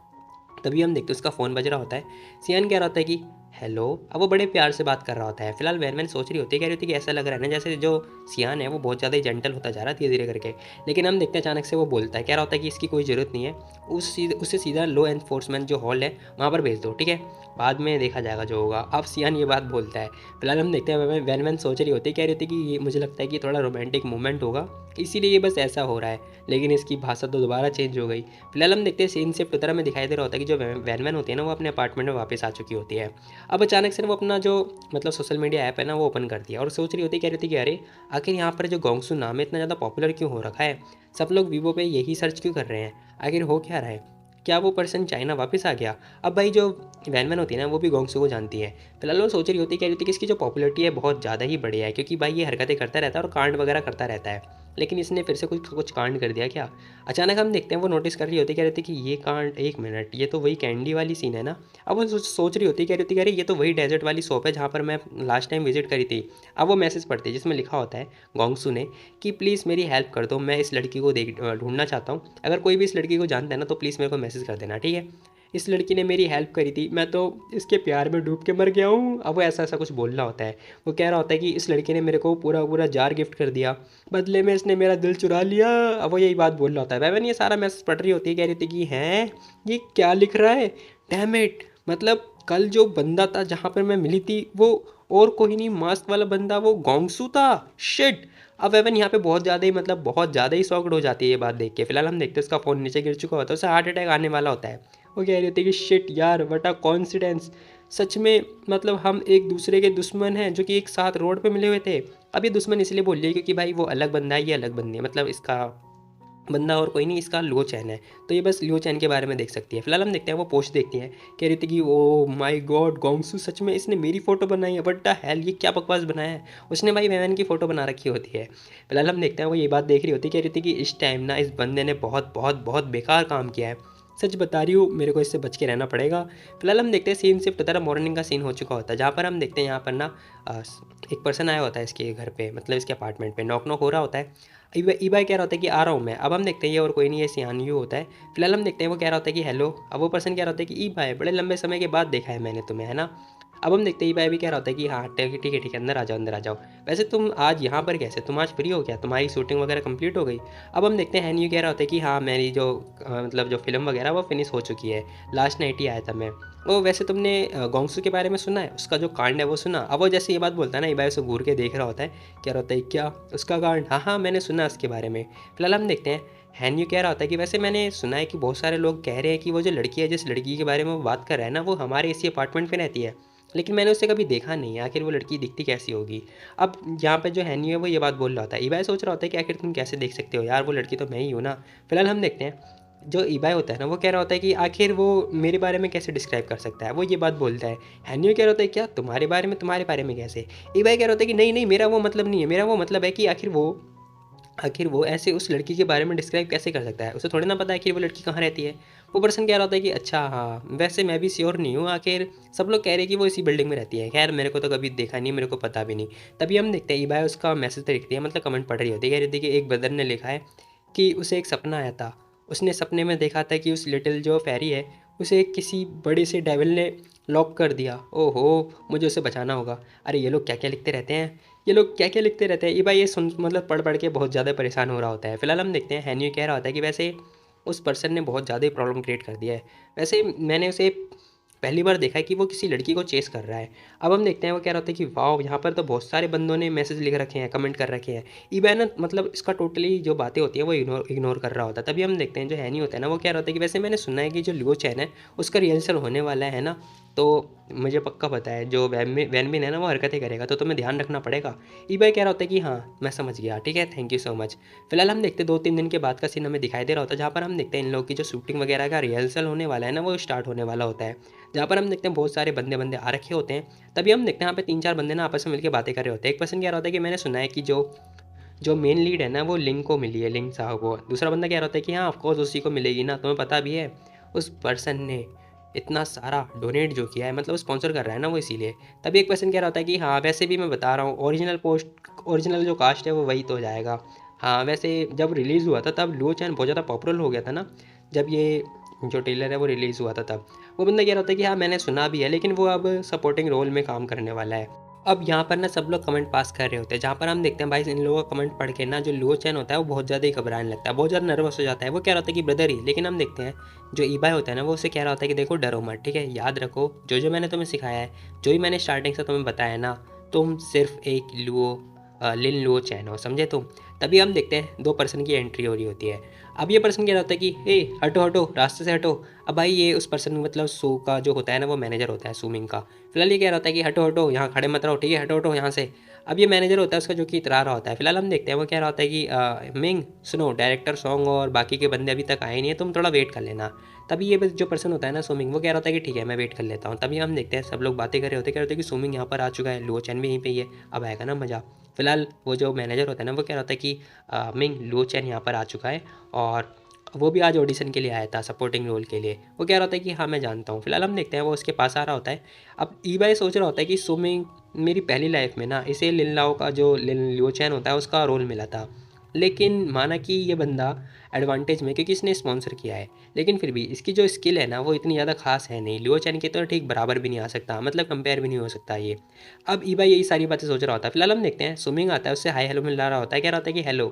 [SPEAKER 2] तभी हम देखते हैं उसका फ़ोन बज रहा होता है। सियान कह रहा होता है कि हेलो। अब वो बड़े प्यार से बात कर रहा होता है। फिलहाल वैन सोच रही होती है, कह रही होती है कि ऐसा लग रहा है ना जैसे जो सियान है वो बहुत ज़्यादा ही जेंटल होता जा रहा है धीरे धीरे करके। लेकिन हम देखते हैं अचानक से वो बोलता है, कह रहा होता है कि इसकी कोई ज़रूरत नहीं है, उससे सीधा लॉ एनफोर्समेंट जो हॉल है वहाँ पर भेज दो, ठीक है, बाद में देखा जाएगा जो होगा। अब सियान ये बात बोलता है। फिलहाल हम देखते हैं वैन सोच रही होती है, कह रही होती है कि ये मुझे लगता है कि थोड़ा रोमांटिक मूवमेंट होगा, इसीलिए ये बस ऐसा हो रहा है। लेकिन इसकी भाषा तो दोबारा चेंज हो गई। फिलहाल हम देखते हैं सीन शिफ्ट उतरा में दिखाई दे रहा होता है कि जो वैन होती है ना वो अपने अपार्टमेंट में वापस आ चुकी होती है। अब अचानक से वो अपना जो मतलब सोशल मीडिया ऐप है ना वो ओपन कर दिया और सोच रही होती है, कह रही थी कि अरे आखिर यहाँ पर जो गोंगसू नाम है इतना ज़्यादा पॉपुलर क्यों हो रखा है, सब लोग वीवो पे यही सर्च क्यों कर रहे हैं, आखिर हो क्या रहा है, क्या वो पर्सन चाइना वापस आ गया। अब भाई जो वैन होती है ना वो भी गोंगसू को जानती है। फिलहाल वो सोच रही होती है, कह रही थी कि इसकी जो पॉपुलरिटी है बहुत ज़्यादा ही बढ़िया है, क्योंकि भाई ये हरकतें करता रहता है और कांड वगैरह करता रहता है, लेकिन इसने फिर से कुछ कुछ कांड कर दिया क्या। अचानक हम देखते हैं वो नोटिस कर रही होती है, कह रही थी कि ये कांड, एक मिनट, ये तो वही कैंडी वाली सीन है ना। अब वो सोच रही होती है, कह रही थी कि अरे ये तो वही डेजर्ट वाली शॉप है जहाँ पर मैं लास्ट टाइम विजिट करी थी। अब वो मैसेज पढ़ती है जिसमें लिखा होता है गोंगसू ने कि प्लीज़ मेरी हेल्प कर दो, मैं इस लड़की को ढूंढना चाहता हूँ, अगर कोई भी इस लड़की को जानता है ना तो प्लीज़ मेरे को मैसेज कर देना, ठीक है। इस लड़की ने मेरी हेल्प करी थी, मैं तो इसके प्यार में डूब के मर गया हूँ। अब वो ऐसा ऐसा कुछ बोल रहा होता है। वो कह रहा होता है कि इस लड़की ने मेरे को पूरा पूरा जार गिफ्ट कर दिया, बदले में इसने मेरा दिल चुरा लिया। अब वो यही बात बोल रहा होता है। वैवन ये सारा मैसेज पढ़ रही होती है, कह रही थी कि हैं ये क्या लिख रहा है, डैम इट, मतलब कल जो बंदा था जहाँ पर मैं मिली थी वो और कोई नहीं, मास्क वाला बंदा वो गोंगसू था, शिट। अब वेवन यहाँ पे बहुत ज़्यादा ही मतलब बहुत ज़्यादा ही शॉक्ड हो जाती है ये बात देख के। फिलहाल हम देखते हैं उसका फ़ोन नीचे गिर चुका होता है, उसे हार्ट अटैक आने वाला होता है। वो कह रही होती है कि शिट यार, व्हाट अ कॉन्सिडेंस, सच में मतलब हम एक दूसरे के दुश्मन हैं जो कि एक साथ रोड पे मिले हुए थे। अब ये दुश्मन इसलिए बोल रही है क्योंकि भाई वो अलग बंदा है, ये अलग बंदी है, मतलब इसका बंदा और कोई नहीं, इसका लियो चैन है, तो ये बस लियो चैन के बारे में देख सकती है। फिलहाल हम देखते हैं वो पोस्ट देखती है, कह रही थी कि ओ माय गॉड गोंगसू, सच में इसने मेरी फ़ोटो बनाई है, व्हाट द हेल, ये क्या बकवास बनाया है। उसने भाई वैवन की फ़ोटो बना रखी होती है। फिलहाल हम देखते हैं वो ये बात देख रही होती है, कह रही थी कि इस टाइम ना इस बंदे ने बहुत बहुत बहुत बेकार काम किया है, सच बता रही हूँ, मेरे को इससे बच के रहना पड़ेगा। फिलहाल हम देखते हैं सीन शिफ्ट होता है, मॉर्निंग का सीन हो चुका होता है, जहाँ पर हम देखते हैं यहाँ पर ना अ, एक पर्सन आया होता है इसके घर पे, मतलब इसके अपार्टमेंट पे नॉक नॉक हो रहा होता है। ईबाई कह रहा होता है कि आ रहा हूँ मैं। अब हम देखते हैं ये और कोई नहीं, ये सियान यू होता है। फिलहाल हम देखते हैं वो कह रहा होता है कि हेलो। अब वो पर्सन कह रहा होता है कि ईबाई बड़े लंबे समय के बाद देखा है मैंने तुम्हें, है ना। अब हम देखते हैं ईबाई भी कह रहा होता है कि हाँ ठीक है ठीक है ठीक है, अंदर आ जाओ अंदर आ जाओ। वैसे तुम आज यहाँ पर कैसे, तुम आज फ्री हो क्या, तुम्हारी शूटिंग वगैरह कंप्लीट हो गई। अब हम देखते हैं हैन्यू कह रहा होता है कि हाँ मेरी जो मतलब जो फिल्म वगैरह वो फिनिश हो चुकी है, लास्ट नाइट ही आया था मैं। ओ वैसे तुमने गोंगसू के बारे में सुना है, उसका जो कांड है वो सुना। अब वो जैसे ये बात बोलता है ना, ईबाई उसे घूर के देख रहा होता है, कह रहा होता है क्या उसका कांड, हाँ हाँ मैंने सुना उसके बारे में। फिलहाल हम देखते हैं हैन्यू कह रहा होता है कि वैसे मैंने सुना है कि बहुत सारे लोग कह रहे हैं कि वो जो लड़की है, जिस लड़की के बारे में वो बात कर रहा है ना, वो हमारे इसी अपार्टमेंट में रहती है, लेकिन मैंने उसे कभी देखा नहीं है, आखिर वो लड़की दिखती कैसी होगी। अब यहाँ पे जो हैन्यू है वो ये बात बोल रहा होता है। ईबाई सोच रहा होता है कि आखिर तुम कैसे देख सकते हो यार, वो लड़की तो मैं ही हूँ ना। फिलहाल हम देखते हैं जो ईबाई होता है ना वो कह रहा होता है कि आखिर वो मेरे बारे में कैसे डिस्क्राइब कर सकता है, वो ये बात बोलता है। हैन्यू कह रहा होता है क्या तुम्हारे बारे में कैसे। ईबाई कह रहा होता है कि नहीं नहीं, मेरा वो मतलब नहीं है, मेरा वो मतलब है कि आखिर वो ऐसे उस लड़की के बारे में डिस्क्राइब कैसे कर सकता है, उसे थोड़ी ना पता है कि वो लड़की कहाँ रहती है। वो पर्सन कह रहा होता है कि अच्छा हाँ वैसे मैं भी श्योर नहीं हूँ, आखिर सब लोग कह रहे हैं कि वो इसी बिल्डिंग में रहती है, खैर मेरे को तो कभी देखा नहीं, मेरे को पता भी नहीं। तभी हम देखते हैं ईबाई उसका मैसेज देखती है, मतलब कमेंट पढ़ रही होती है, कह रही थी कि एक ब्रदर ने लिखा है कि उसे एक सपना आया था, उसने सपने में देखा था कि उस लिटिल जो फेरी है उसे किसी बड़े से डेविल ने लॉक कर दिया। ओहो, मुझे उसे बचाना होगा। अरे ये लोग क्या क्या लिखते रहते हैं, ये लोग क्या क्या लिखते रहते हैं। ये भाई ये सुन मतलब पढ़ पढ़ के बहुत ज़्यादा परेशान हो रहा होता है। फिलहाल हम देखते हैं हैन्यू कह रहा होता है कि वैसे उस पर्सन ने बहुत ज़्यादा ही प्रॉब्लम क्रिएट कर दिया है। वैसे मैंने उसे पहली बार देखा है कि वो किसी लड़की को चेस कर रहा है। अब हम देखते हैं वो कह रहा होता है कि वाह, यहाँ पर तो बहुत सारे बंदों ने मैसेज लिख रखे हैं, कमेंट कर रखे हैं। ईबाई ना मतलब इसका टोटली जो बातें होती है वो इग्नोर कर रहा होता है। तभी हम देखते हैं जो हैनी होता है ना, वो कह रहा होता है कि वैसे मैंने सुना है कि जो लियो चैन है उसका रिहर्सल होने वाला है ना, तो मुझे पक्का पता है जो वैनबिन है ना वो हरकतें करेगा, तो तुम्हें ध्यान रखना पड़ेगा। ईबाई कह रहा होता है कि हाँ मैं समझ गया, ठीक है, थैंक यू सो मच। फिलहाल हम देखते हैं 2-3 दिन के बाद का सीन हमें दिखाई दे रहा होता है, जहाँ पर हम देखते हैं इन लोगों की जो शूटिंग वगैरह का रिहर्सल होने वाला है ना वो स्टार्ट होने वाला होता है, जहाँ पर हम देखते हैं बहुत सारे बंदे बंदे आ रखे होते हैं। तभी हम देखते हैं यहाँ पे 3-4 बंदे ना आपस में मिलकर बातें कर रहे होते हैं। एक पर्सन कह रहा होता है कि मैंने सुना है कि जो जो मेन लीड है ना वो लिंक को मिली है, लिंक साहब को। दूसरा बंदा कह रहा होता है कि हाँ ऑफकोर्स उसी को मिलेगी ना, तुम्हें पता भी है उस पर्सन ने इतना सारा डोनेट जो किया है, मतलब स्पॉन्सर कर रहा है ना वो, इसीलिए। तभी एक पर्सन कह रहा होता है कि हाँ वैसे भी मैं बता रहा हूँ, ओरिजिनल जो कास्ट है वो वही तो जाएगा। हाँ वैसे जब रिलीज़ हुआ था तब लुओ चैन बहुत ज़्यादा पॉपुलर हो गया था ना, जब ये जो ट्रेलर है वो रिलीज़ हुआ था तब। वो बंदा कह रहा होता है कि हाँ मैंने सुना भी है, लेकिन वो अब सपोर्टिंग रोल में काम करने वाला है। अब यहाँ पर ना सब लोग कमेंट पास कर रहे होते हैं, जहाँ पर हम देखते हैं भाई इन लोगों का कमेंट पढ़ के ना जो लुओ चैन होता है वो बहुत ज़्यादा ही घबराने लगता है, बहुत ज़्यादा नर्वस हो जाता है। वो कह रहा होता है कि ब्रदर ही, लेकिन हम देखते हैं जो ईबाई होता है ना वो उसे कह रहा होता है कि देखो डरो मत, ठीक है, याद रखो जो जो मैंने तुम्हें सिखाया है, जो ही मैंने स्टार्टिंग से तुम्हें बताया ना, तुम सिर्फ एक लिन लुओ चैन हो, समझे तुम। तभी हम देखते हैं 2 पर्सन की एंट्री हो रही होती है। अब ये पर्सन कह रहा होता है कि हे हटो हटो रास्ते से हटो। अब भाई ये उस पर्सन मतलब सू का जो होता है ना वो मैनेजर होता है सुमिंग का। फिलहाल ये कह रहा होता है कि हटो हटो, यहाँ खड़े मत रहो, ठीक है, हटो हटो यहाँ से। अब ये मैनेजर होता है उसका जो कि इतरा रहा होता है। फिलहाल हम देखते हैं वो कह रहा होता है कि मिंग सुनो, डायरेक्टर सॉन्ग और बाकी के बंदे अभी तक आए नहीं है, तुम थोड़ा वेट कर लेना। तभी ये जो पर्सन होता है ना सुमिंग, वो कह रहा होता है कि ठीक है मैं वेट कर लेता हूँ। तभी हम देखते हैं सब लोग बातें कर रहे होते हैं, कह रहे होते हैं कि सुमिंग यहाँ पर आ चुका है, लुओ चैन भी यहीं पे ही है, अब आएगा ना मज़ा। फिलहाल वो जो मैनेजर होता है ना वो कह रहा होता है कि मिंग लुओ चैन यहाँ पर आ चुका है और वो भी आज ऑडिशन के लिए आया था सपोर्टिंग रोल के लिए। वो कह रहा होता है कि हाँ मैं जानता हूँ। फिलहाल हम देखते हैं वो उसके पास आ रहा होता है। अब ईबाई सोच रहा होता है कि सुमिंग मेरी पहली लाइफ में ना इसे लिन लाओ का जो लिन लियो चैन होता है उसका रोल मिला था, लेकिन माना कि ये बंदा एडवांटेज में, क्योंकि इसने स्पॉन्सर किया है, लेकिन फिर भी इसकी जो स्किल है ना वो इतनी ज़्यादा खास है नहीं, लियो चैन के तो ठीक बराबर भी नहीं आ सकता, मतलब कंपेयर भी नहीं हो सकता ये। अब ईबाई यही सारी बातें सोच रहा होता है। फिलहाल हम देखते हैं सुमिंग आता है, उससे हाई हेलो मिल रहा होता है, कह रहा होता है कि हेलो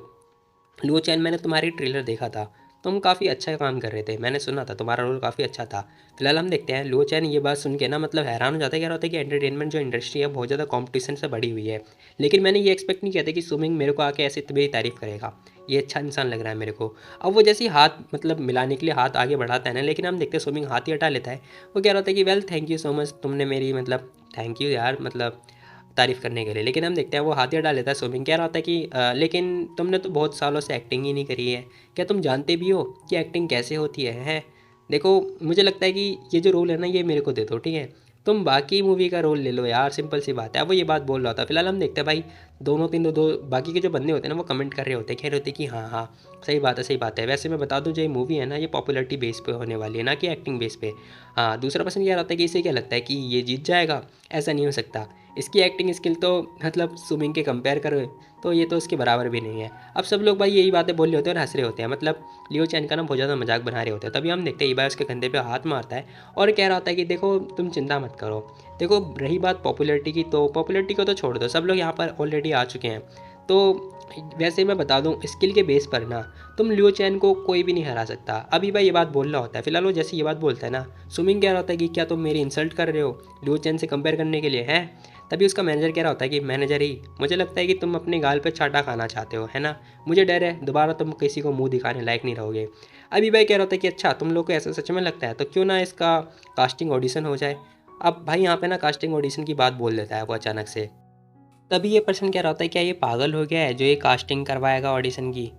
[SPEAKER 2] लुओ चैन, मैंने तुम्हारी ट्रेलर देखा था, तुम काफ़ी अच्छा काम कर रहे थे, मैंने सुना था तुम्हारा रोल काफ़ी अच्छा था। फिलहाल हम देखते हैं लुओ चैन ये बात सुन के ना मतलब हैरान हो जाता है, कह रहा होता है कि एंटरटेनमेंट जो इंडस्ट्री है बहुत ज़्यादा कंपटीशन से बढ़ी हुई है, लेकिन मैंने ये एक्सपेक्ट नहीं किया था कि सुमिंग मेरे को आके ऐसे मेरी तारीफ़ करेगा, ये अच्छा इंसान लग रहा है मेरे को। अब वो जैसे ही हाथ मतलब मिलाने के लिए हाथ आगे बढ़ाता है ना, लेकिन हम देखते हैं स्विमिंग हाथ ही हटा लेता है। वो कह रहा था कि well thank you so much, तुमने मेरी मतलब थैंक यू यार मतलब तारीफ़ करने के लिए। लेकिन हम देखते हैं वो हाथ ही हटा लेता है। स्विमिंग कह रहा होता है कि लेकिन तुमने तो बहुत सालों से एक्टिंग ही नहीं करी है, क्या तुम जानते भी हो कि एक्टिंग कैसे होती है, हैं? देखो मुझे लगता है कि ये जो रोल है ना ये मेरे को दे दो, ठीक है, तुम बाकी मूवी का रोल ले लो यार, सिंपल सी बात है। अब वो ये बात बोल रहा था। फिलहाल हम देखते हैं भाई दोनों तीन दो बाकी के जो बंदे होते हैं ना वो कमेंट कर रहे होते हैं, कह रहे होते हैं कि हाँ हाँ सही बात है, सही बात है। वैसे मैं बता दूं जो ये मूवी है ना ये पॉपुलैरिटी बेस पे होने वाली है, ना कि एक्टिंग बेस पे। हाँ दूसरा पर्सन कह रहा होता है कि इसे क्या लगता है कि ये जीत जाएगा, ऐसा नहीं हो सकता, इसकी एक्टिंग स्किल तो मतलब स्विमिंग के कंपेयर करो तो ये तो उसके बराबर भी नहीं है। अब सब लोग भाई यही बातें बोल रहे होते हैं और हंस रहे होते हैं, मतलब लियो चैन का ना बहुत ज़्यादा मजाक बना रहे होते हैं। तभी हम देखते हैं ईबाई उसके कंधे पे हाथ मारता है और कह रहा होता है कि देखो तुम चिंता मत करो, देखो रही बात पॉपुलैरिटी की, तो पॉपुलैरिटी को तो छोड़ दो, सब लोग यहाँ पर ऑलरेडी आ चुके हैं। तो वैसे मैं बता दूं स्किल के बेस पर ना तुम लियो चैन को कोई भी नहीं हरा सकता। अभी भाई ये बात बोल रहा होता है। फिलहाल वो जैसे ये बात बोलता है ना स्विमिंग कह रहा होता है कि क्या तुम मेरी इंसल्ट कर रहे हो लियो चैन से कंपेयर करने के लिए, है? तभी उसका मैनेजर कह रहा होता है कि मैनेजर ही, मुझे लगता है कि तुम अपने गाल पे चाटा खाना चाहते हो, है ना, मुझे डर है दोबारा तुम किसी को मुंह दिखाने लायक नहीं रहोगे। अभी भाई कह रहा होता है कि अच्छा तुम लोग को ऐसा सच में लगता है, तो क्यों ना इसका कास्टिंग ऑडिशन हो जाए। अब भाई यहाँ पे ना कास्टिंग ऑडिशन की बात बोल देता है वो अचानक से। तभी ये पर्सन कह रहा होता है क्या ये पागल हो गया है जो ये कास्टिंग करवाएगा ऑडिशन की,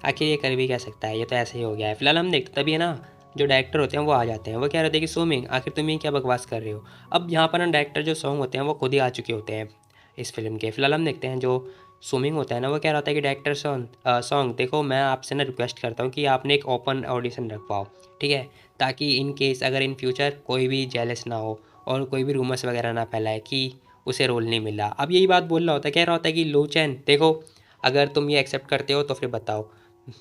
[SPEAKER 2] आखिर ये कर भी क्या सकता है, ये तो ऐसे ही हो गया है। फिलहाल हम देखते तभी है ना जो डायरेक्टर होते हैं वो आ जाते हैं। वो कह रहे थे कि सोमिंग आखिर तुम ये क्या बकवास कर रहे हो। अब यहाँ पर ना डायरेक्टर जो सॉन्ग होते हैं वो खुद ही आ चुके होते हैं इस फिल्म के। फिलहाल हम देखते हैं जो सोमिंग होता है ना वो कह रहा होता है कि डायरेक्टर सॉन्ग देखो मैं आपसे ना रिक्वेस्ट करता हूँ कि आपने एक ओपन ऑडिशन रखवाओ, ठीक है, ताकि इन केस अगर इन फ्यूचर कोई भी जेलस ना हो और कोई भी रूमर्स वगैरह ना फैलाए कि उसे रोल नहीं मिला। अब यही बात बोल रहा होता है, कह रहा होता है कि लो चैन देखो अगर तुम ये एक्सेप्ट करते हो तो फिर बताओ,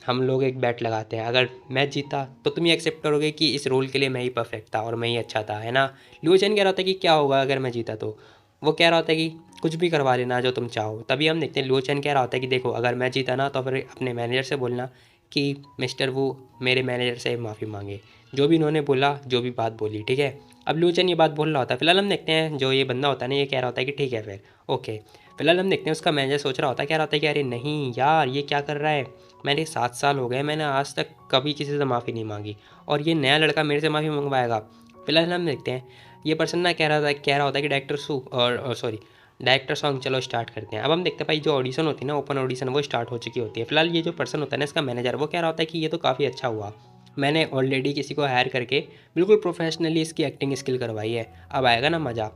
[SPEAKER 2] हम लोग एक बैट लगाते हैं, अगर मैं जीता तो तुम ये एक्सेप्ट करोगे कि इस रोल के लिए मैं ही परफेक्ट था और मैं ही अच्छा था, है ना। लियो चैन कह रहा होता है कि क्या होगा अगर मैं जीता तो। वो कह रहा होता है कि कुछ भी करवा लेना जो तुम चाहो। तभी हम देखते हैं लियो चैन कह रहा होता है कि देखो अगर मैं जीता ना तो फिर अपने मैनेजर से बोलना कि मिस्टर वो मेरे मैनेजर से माफ़ी मांगे जो भी इन्होंने बोला, जो भी बात बोली, ठीक है। अब लियो चैन ये बात बोल रहा होता है। फिलहाल हम देखते हैं जो ये बंदा होता है ना, ये कह रहा होता है कि ठीक है फिर ओके। फिलहाल हम देखते हैं उसका मैनेजर सोच रहा होता है, कह रहा होता है कि अरे नहीं यार ये क्या कर रहा है, मैंने 7 साल हो गए, मैंने आज तक कभी किसी से माफ़ी नहीं मांगी और ये नया लड़का मेरे से माफ़ी मंगवाएगा। फिलहाल हम देखते हैं ये पर्सन ना कह रहा होता है कि डायरेक्टर सू और सॉरी डायरेक्टर सॉन्ग चलो स्टार्ट करते हैं। अब हम देखते हैं भाई जो ऑडिशन होती है ना, ओपन ऑडिशन, वो स्टार्ट हो चुकी होती है। फिलहाल ये जो पर्सन होता है ना, इसका मैनेजर, वो कह रहा होता है कि ये तो काफ़ी अच्छा हुआ, मैंने ऑलरेडी किसी को हायर करके बिल्कुल प्रोफेशनली इसकी एक्टिंग स्किल करवाई है, अब आएगा ना मज़ा।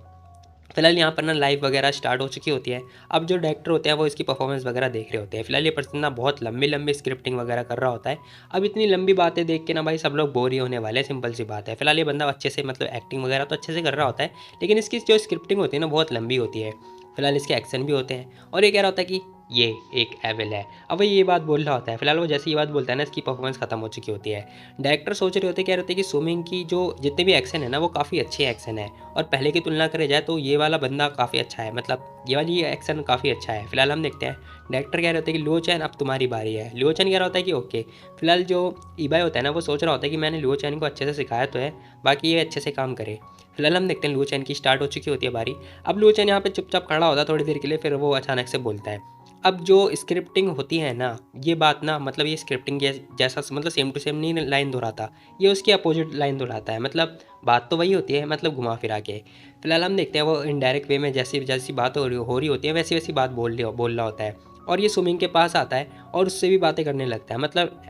[SPEAKER 2] फिलहाल यहाँ पर ना लाइव वगैरह स्टार्ट हो चुकी होती है। अब जो डायरेक्टर होते हैं वो इसकी परफॉर्मेंस वगैरह देख रहे होते हैं। फिलहाल ये पर्सन ना बहुत लंबी लंबी स्क्रिप्टिंग वगैरह कर रहा होता है। अब इतनी लंबी बातें देख के ना भाई सब लोग बोर ही होने वाले हैं, सिंपल सी बात है। फिलहाल ये बंदा अच्छे से मतलब एक्टिंग वगैरह तो अच्छे से कर रहा होता है, लेकिन इसकी जो स्क्रिप्टिंग होती है ना बहुत लंबी होती है। फिलहाल इसके एक्शन भी होते हैं और ये कह रहा होता है कि ये एक एविल है। अब वो ये बात बोल रहा होता है। फिलहाल वो जैसे ये बात बोलता है ना, इसकी परफॉर्मेंस खत्म हो चुकी होती है। डायरेक्टर सोच रहे होते, कह रहे होते कि स्विमिंग की जो जितने भी एक्शन है ना वो काफ़ी अच्छे एक्शन है और पहले की तुलना करे जाए तो ये वाला बंदा काफ़ी अच्छा है, मतलब ये वाली एक्शन काफ़ी अच्छा है। फिलहाल हम देखते हैं डायरेक्टर कह रहे होते हैं कि लियो चैन अब तुम्हारी बारी है। लियो चैन कह रहा होता है कि ओके। फिलहाल जो ईबाई होता है ना वो सोच रहा होता है कि मैंने लियो चैन को अच्छे से सिखाया तो है, बाकी ये अच्छे से काम करे। फिलहाल हम देखते हैं लियो चैन की स्टार्ट हो चुकी होती है बारी। अब लियो चैन यहाँ पे चुपचाप खड़ा होता है थोड़ी देर के लिए, फिर वो अचानक से बोलता है। अब जो स्क्रिप्टिंग होती है ना, ये बात ना मतलब ये स्क्रिप्टिंग जैसा मतलब सेम टू सेम नहीं लाइन दोहराता, ये उसकी अपोजिट लाइन दोहराता है। मतलब बात तो वही होती है, मतलब घुमा फिरा के। फिलहाल हम देखते हैं वो इनडायरेक्ट वे में जैसी जैसी बात हो रही होती है वैसी वैसी बात बोल रहा होता है। और ये स्विमिंग के पास आता है और उससे भी बातें करने लगता है। मतलब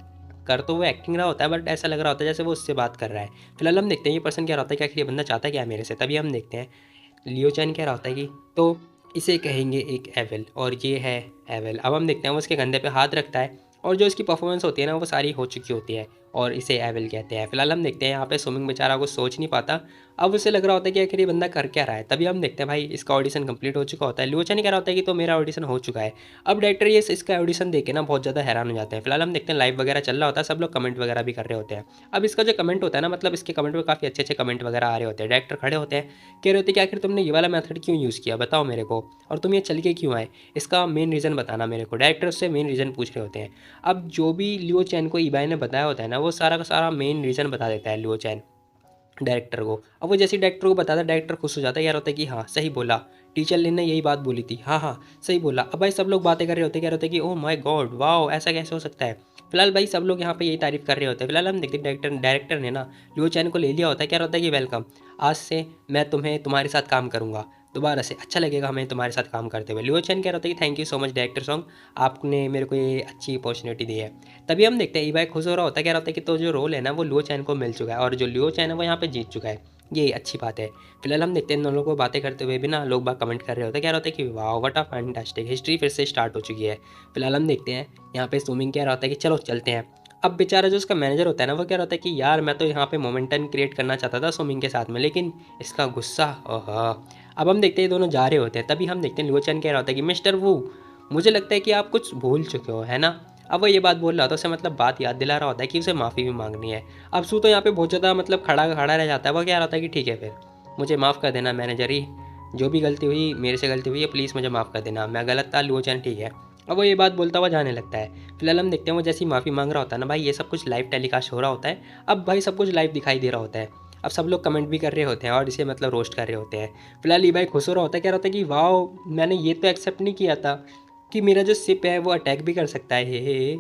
[SPEAKER 2] कर तो वो एक्टिंग रहा होता है बट ऐसा लग रहा होता है जैसे वो उससे बात कर रहा है। फिलहाल हम देखते हैं ये पर्सन क्या होता है कि आखिर ये बंदा चाहता क्या है मेरे से। तभी हम देखते हैं लियो चैन कह रहा होता है कि तो इसे कहेंगे एक एवल और ये है एवल। अब हम देखते हैं वो उसके कंधे पे हाथ रखता है और जो इसकी परफॉर्मेंस होती है ना वो सारी हो चुकी होती है और इसे एवल कहते हैं। फिलहाल हम देखते हैं यहाँ पे स्विमिंग बेचारा कुछ सोच नहीं पाता। अब उसे लग रहा होता है कि आखिर ये बंदा कर क्या रहा है। तभी हम देखते हैं भाई इसका ऑडिशन कंप्लीट हो चुका होता है। लियो चैन कह रहा होता है कि तो मेरा ऑडिशन हो चुका है। अब डायरेक्टर ये इसका ऑडिशन देख के ना बहुत ज़्यादा हैरान हो जाते हैं। फिलहाल हम देखते हैं लाइव वगैरह चल रहा होता है, सब लोग कमेंट वगैरह भी कर रहे होते हैं। अब इसका जो कमेंट होता है ना, मतलब इसके कमेंट में काफ़ी अच्छे अच्छे कमेंट वगैरह आ रहे होते हैं। डायरेक्टर खड़े होते हैं, कह रहे होते हैं कि आखिर तुमने ये वाला मेथड क्यों यूज़ किया बताओ मेरे को, और तुम ये चल के क्यों आए, इसका मेन रीज़न बताना मेरे को। डायरेक्टर उससे मेन रीज़न पूछ रहे होते हैं। अब जो भी लियो चैन को ईबाई ने बताया होता है ना, वो सारा का सारा मेन रीज़न बता देता है लियो चैन डायरेक्टर को। अब वो जैसे डायरेक्टर को बताता है, डायरेक्टर खुश हो जाता है, यार होता है कि हाँ सही बोला, टीचर ने यही बात बोली थी, हाँ हाँ सही बोला। अब भाई सब लोग बातें कर रहे होते हैं, कह रहे होते हैं कि ओह माय गॉड वाओ ऐसा कैसे हो सकता है। फिलहाल भाई सब लोग यहाँ पे यही तारीफ कर रहे होते हैं। फिलहाल हम देखते हैं डायरेक्टर ने ना लियो चैन को ले लिया होता है, क्या होता है कि वेलकम, आज से मैं तुम्हारे साथ काम करूँगा दोबारा से, अच्छा लगेगा हमें तुम्हारे साथ काम करते हुए। लियो चैन कह रहा होता है कि thank you so much director song, आपने मेरे को ये अच्छी अपॉर्चुनिटी दी है। तभी हम देखते हैं ईबाई खुश हो रहा होता है, कह रहा होता है कि तो जो रोल है ना वो लियो चैन को मिल चुका है और जो लियो चैन है वो यहाँ पे जीत चुका है, ये अच्छी बात है। फिलहाल हम देखते हैं दोनों को बातें करते हुए भी ना लोग बाग कमेंट कर रहे होते हैं, कह रहा होता है कि वाह व्हाट अ फैंटास्टिक, हिस्ट्री फिर से स्टार्ट हो चुकी है। फिलहाल हम देखते हैं यहाँ पे स्विमिंग कह रहा होता है कि चलो चलते हैं। अब बेचारा जो उसका मैनेजर होता है ना वो कह रहा होता है कि यार मैं तो यहाँ पे मोमेंटम क्रिएट करना चाहता था स्विमिंग के साथ में, लेकिन इसका गुस्सा ओह। अब हम देखते हैं दोनों जा रहे होते हैं। तभी हम देखते हैं लियो चैन कह रहा होता है कि मिस्टर वू, मुझे लगता है कि आप कुछ भूल चुके हो है ना। अब वो ये बात बोल रहा था, उसे मतलब बात याद दिला रहा होता है कि उसे माफ़ी भी मांगनी है। अब सू तो यहाँ पे बहुत ज़्यादा मतलब खड़ा रह जाता है। वो कह रहा था कि ठीक है फिर मुझे माफ़ कर देना मैनेजर ही, जो भी गलती हुई मेरे से गलती हुई है, प्लीज़ मुझे माफ़ कर देना, मैं गलत था, लियो चैन ठीक है। अब वो ये बात बोलता हुआ जाने लगता है। फिलहाल हम देखते हैं वो जैसी माफ़ी मांग रहा होता है ना भाई, ये सब कुछ लाइव टेलीकास्ट हो रहा होता है। अब भाई सब कुछ लाइव दिखाई दे रहा होता है। अब सब लोग कमेंट भी कर रहे होते हैं और इसे मतलब रोस्ट कर रहे होते हैं। फिलहाल ईबाई खुश हो रहा होता है, कह रहा होता है कि वाह मैंने ये तो एक्सेप्ट नहीं किया था कि मेरा जो सिप है वो अटैक भी कर सकता है। हे।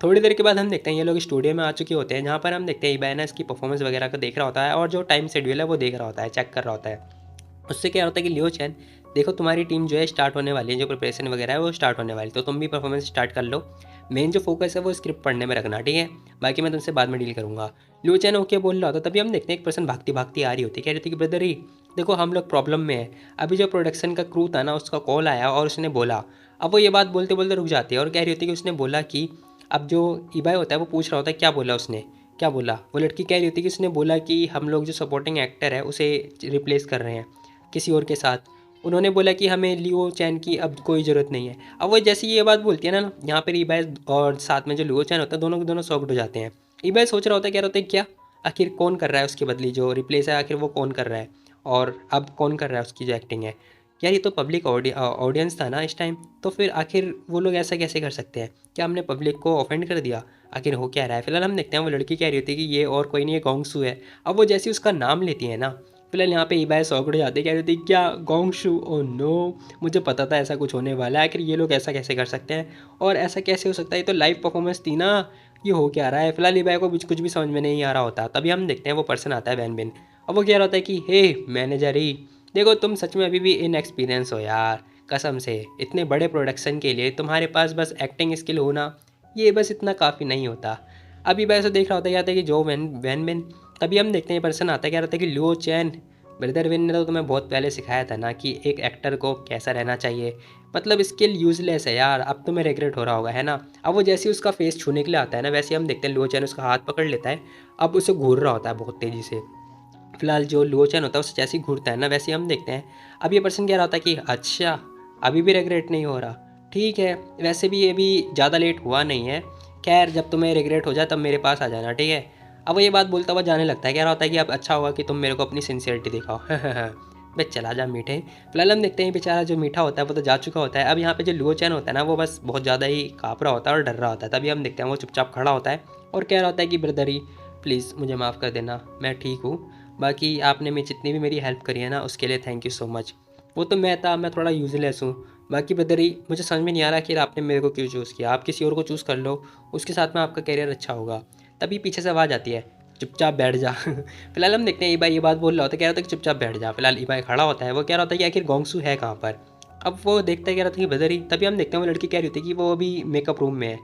[SPEAKER 2] थोड़ी देर के बाद हम देखते हैं ये लोग स्टूडियो में आ चुके होते हैं, जहाँ पर हम देखते हैं ईबाई ना इसकी परफॉर्मेंस वगैरह को देख रहा होता है और जो टाइम शेड्यूल है वो देख रहा होता है, चेक कर रहा होता है। उससे क्या होता है कि लियो चैन देखो तुम्हारी टीम जो है स्टार्ट होने वाली है, जो प्रिपरेशन वगैरह है वो स्टार्ट होने वाली है, तो तुम भी परफॉर्मेंस स्टार्ट कर लो। मेन जो फोकस है वो स्क्रिप्ट पढ़ने में रखना, ठीक है, बाकी मैं तुमसे बाद में डील करूँगा। लियो चैन ओके बोल रहा था। तभी हम देखते हैं एक पर्सन भागती भागती आ रही होती है, कह रही थी कि ब्रदर ही देखो हम लोग प्रॉब्लम में है। अभी जो प्रोडक्शन का क्रू था ना उसका कॉल आया और उसने बोला, अब वो ये बात बोलते बोलते रुक जाती है और कह रही होती है कि उसने बोला कि अब जो ईबाई होता है वो पूछ रहा होता है क्या बोला उसने, क्या बोला। वो लड़की कह रही होती है कि उसने बोला कि हम लोग जो सपोर्टिंग एक्टर है उसे रिप्लेस कर रहे हैं किसी और के साथ, उन्होंने बोला कि हमें लियो चैन की अब कोई ज़रूरत नहीं है। अब वो जैसे ये बात बोलती है ना, यहाँ पर ईबाई और साथ में जो लियो चैन होता है दोनों के दोनों शॉक्ड हो जाते हैं। ईबाई सोच रहा होता है, कह रहा होता है क्या आखिर कौन कर रहा है उसकी बदली, जो रिप्लेस है आखिर वो कौन कर रहा है और अब कौन कर रहा है उसकी जो एक्टिंग है। यार ये तो पब्लिक ऑडियंस था ना इस टाइम, तो फिर आखिर वो लोग ऐसा कैसे कर सकते हैं, क्या हमने पब्लिक को ऑफेंड कर दिया, आखिर हो क्या रहा है। फिलहाल हम देखते हैं वो लड़की कह रही होती है कि ये और कोई नहीं, ये गोंगसू है। अब वो जैसे उसका नाम लेती है ना, फिलहाल यहाँ पे ईबाई सौकड़ जाते कह रही थी क्या गोंगशू, ओ नो, मुझे पता था ऐसा कुछ होने वाला है, आखिर ये लोग ऐसा कैसे कर सकते हैं और ऐसा कैसे हो सकता है, ये तो लाइव परफॉर्मेंस थी ना, ये हो क्या रहा है। फिलहाल ईबाई को कुछ भी समझ में नहीं आ रहा होता। तभी हम देखते हैं वो पर्सन आता है वैन बिन। अब वो कह रहा होता है कि हे मैनेजर ही, देखो तुम सच में अभी भी इनएक्सपीरियंस हो यार, कसम से इतने बड़े प्रोडक्शन के लिए तुम्हारे पास बस एक्टिंग स्किल होना ये बस इतना काफ़ी नहीं होता। अभी वैसे देख रहा होता है, कहता है कि जो वैन वैन बिन। तभी हम देखते हैं पर्सन आता है, कह रहा था कि लो चैन, ब्रदर विन ने तो तुम्हें बहुत पहले सिखाया था ना कि एक एक्टर को कैसा रहना चाहिए, मतलब स्किल यूजलेस है यार, अब तुम्हें रिग्रेट हो रहा होगा है ना। अब वो जैसे ही उसका फेस छूने के लिए आता है ना, वैसे हम देखते हैं लो चैन उसका हाथ पकड़ लेता है, अब उसे घूर रहा होता है बहुत तेज़ी से। फिलहाल जो लो चैन होता है उसे जैसे ही घूरता है ना, वैसे ही हम देखते हैं अब ये पर्सन कह रहा होता है कि अच्छा अभी भी रिग्रेट नहीं हो रहा, ठीक है, वैसे भी ये भी ज़्यादा लेट हुआ नहीं है, खैर जब तुम्हें रिग्रेट हो जाए तब मेरे पास आ जाना, ठीक है। अब वो ये बात बोलता हुआ जाने लगता है, कह रहा होता है कि अब अच्छा होगा कि तुम मेरे को अपनी सिंसियरिटी दिखाओ। बस चला जा मीठे। फिलहाल हम देखते हैं बेचारा जो मीठा होता है वो तो जा चुका होता है। अब यहाँ पे जो लुओ चैन होता है ना, वो बस बहुत ज़्यादा ही काँप रहा होता है और डर रहा होता है। तभी हम देखते हैं वो चुपचाप खड़ा होता है और कह रहा होता है कि ब्रदर ही प्लीज़ मुझे माफ़ कर देना, मैं ठीक हूँ, बाकी आपने मैं जितनी भी मेरी हेल्प करी है ना उसके लिए थैंक यू सो मच। वो तो मैं थोड़ा यूजलेस हूँ, बाकी ब्रदर ही मुझे समझ में नहीं आ रहा कि आपने मेरे को क्यों चूज़ किया, आप किसी और को चूज़ कर लो, उसके साथ में आपका करियर अच्छा होगा। तभी पीछे से आवाज़ आती है, चुपचाप बैठ जा। फिलहाल हम देखते हैं ईबाई ये बात बोल रहा होता है, कह रहा था कि चुपचाप बैठ जा। फिलहाल ईबाई खड़ा होता है, वो कह रहा होता है कि आखिर गोंगसू है कहाँ पर। अब वो देखता है, कह रहा था कि ब्रदर ही। तभी हम देखते हैं वो लड़की कह रही होती है कि वो अभी मेकअप रूम में है,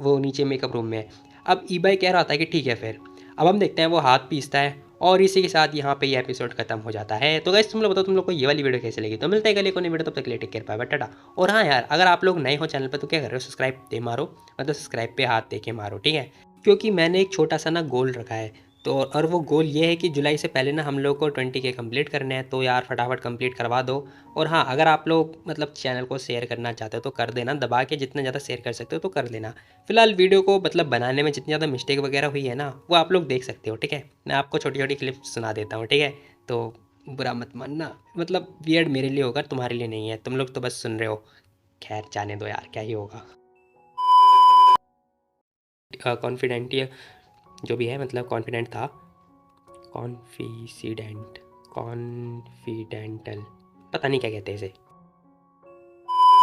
[SPEAKER 2] वो नीचे मेकअप रूम में है। अब ईबाई कह रहा था कि ठीक है फिर। अब हम देखते हैं वो हाथ पीसता है और इसी के साथ यहाँ पे ये एपिसोड खत्म हो जाता है। तो गाइस तुम लोग बताओ तुम लोग को ये वाली वीडियो कैसे लगी। तो मिलते हैं कल एक और नई वीडियो, तब तक के लिए take care, bye bye, tata. और हाँ यार, अगर आप लोग नए हो चैनल पर तो क्या कर रहे हो, सब्सक्राइब दे मारो, मतलब सब्सक्राइब पे हाथ दे के मारो, ठीक है, क्योंकि मैंने एक छोटा सा ना गोल रखा है। तो और वो गोल ये है कि जुलाई से पहले ना हम लोग को 20K कंप्लीट करने हैं, तो यार फटाफट कंप्लीट करवा दो। और हाँ, अगर आप लोग मतलब चैनल को शेयर करना चाहते हो तो कर देना, दबा के जितना ज़्यादा शेयर कर सकते हो तो कर देना। फिलहाल वीडियो को मतलब बनाने में जितनी ज़्यादा मिस्टेक वगैरह हुई है ना, वो आप लोग देख सकते हो, ठीक है। मैं आपको छोटी छोटी क्लिप सुना देता हूँ, ठीक है, तो बुरा मत मानना, मतलब वियर्ड मेरे लिए होगा, तुम्हारे लिए नहीं है, तुम लोग तो बस सुन रहे हो। खैर जाने दो यार, क्या ही होगा। कॉन्फिडेंट जो भी है, मतलब कॉन्फिडेंट था, कॉन्फिडेंट, कॉन्फिडेंटल, पता नहीं क्या कहते हैं इसे।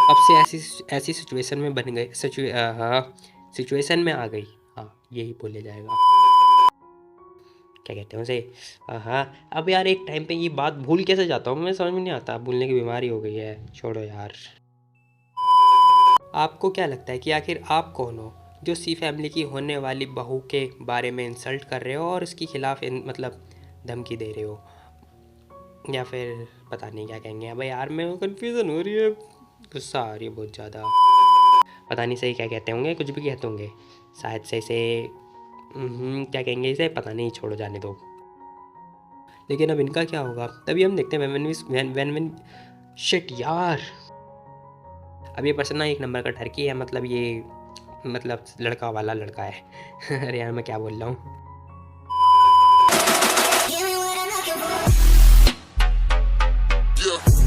[SPEAKER 2] अब से ऐसी ऐसी सिचुएशन में बन गए, हाँ सिचुएशन में आ गई, हाँ यही बोले जाएगा, क्या कहते हैं उसे। हाँ अब यार एक टाइम पे ये बात भूल कैसे जाता हूँ मैं, समझ में नहीं आता, भूलने की बीमारी हो गई है, छोड़ो यार। आपको क्या लगता है कि आखिर आप कौन हो जो सी फैमिली की होने वाली बहू के बारे में इंसल्ट कर रहे हो और इसके खिलाफ मतलब धमकी दे रहे हो, या फिर पता नहीं क्या कहेंगे। अब यार मैं कन्फ्यूज़न हो रही है, गुस्सा आ रही है बहुत ज़्यादा, पता नहीं सही क्या कहते होंगे, कुछ भी कहते होंगे शायद से इसे, क्या कहेंगे इसे, पता नहीं, छोड़ो जाने दो। लेकिन अब इनका क्या होगा। तभी हम देखते हैं वैन शिट यार, अब ये पर्सन ना एक नंबर का ठरकी है, मतलब ये मतलब लड़का वाला लड़का है। अरे यार मैं क्या बोल रहा हूँ।
[SPEAKER 1] Yeah.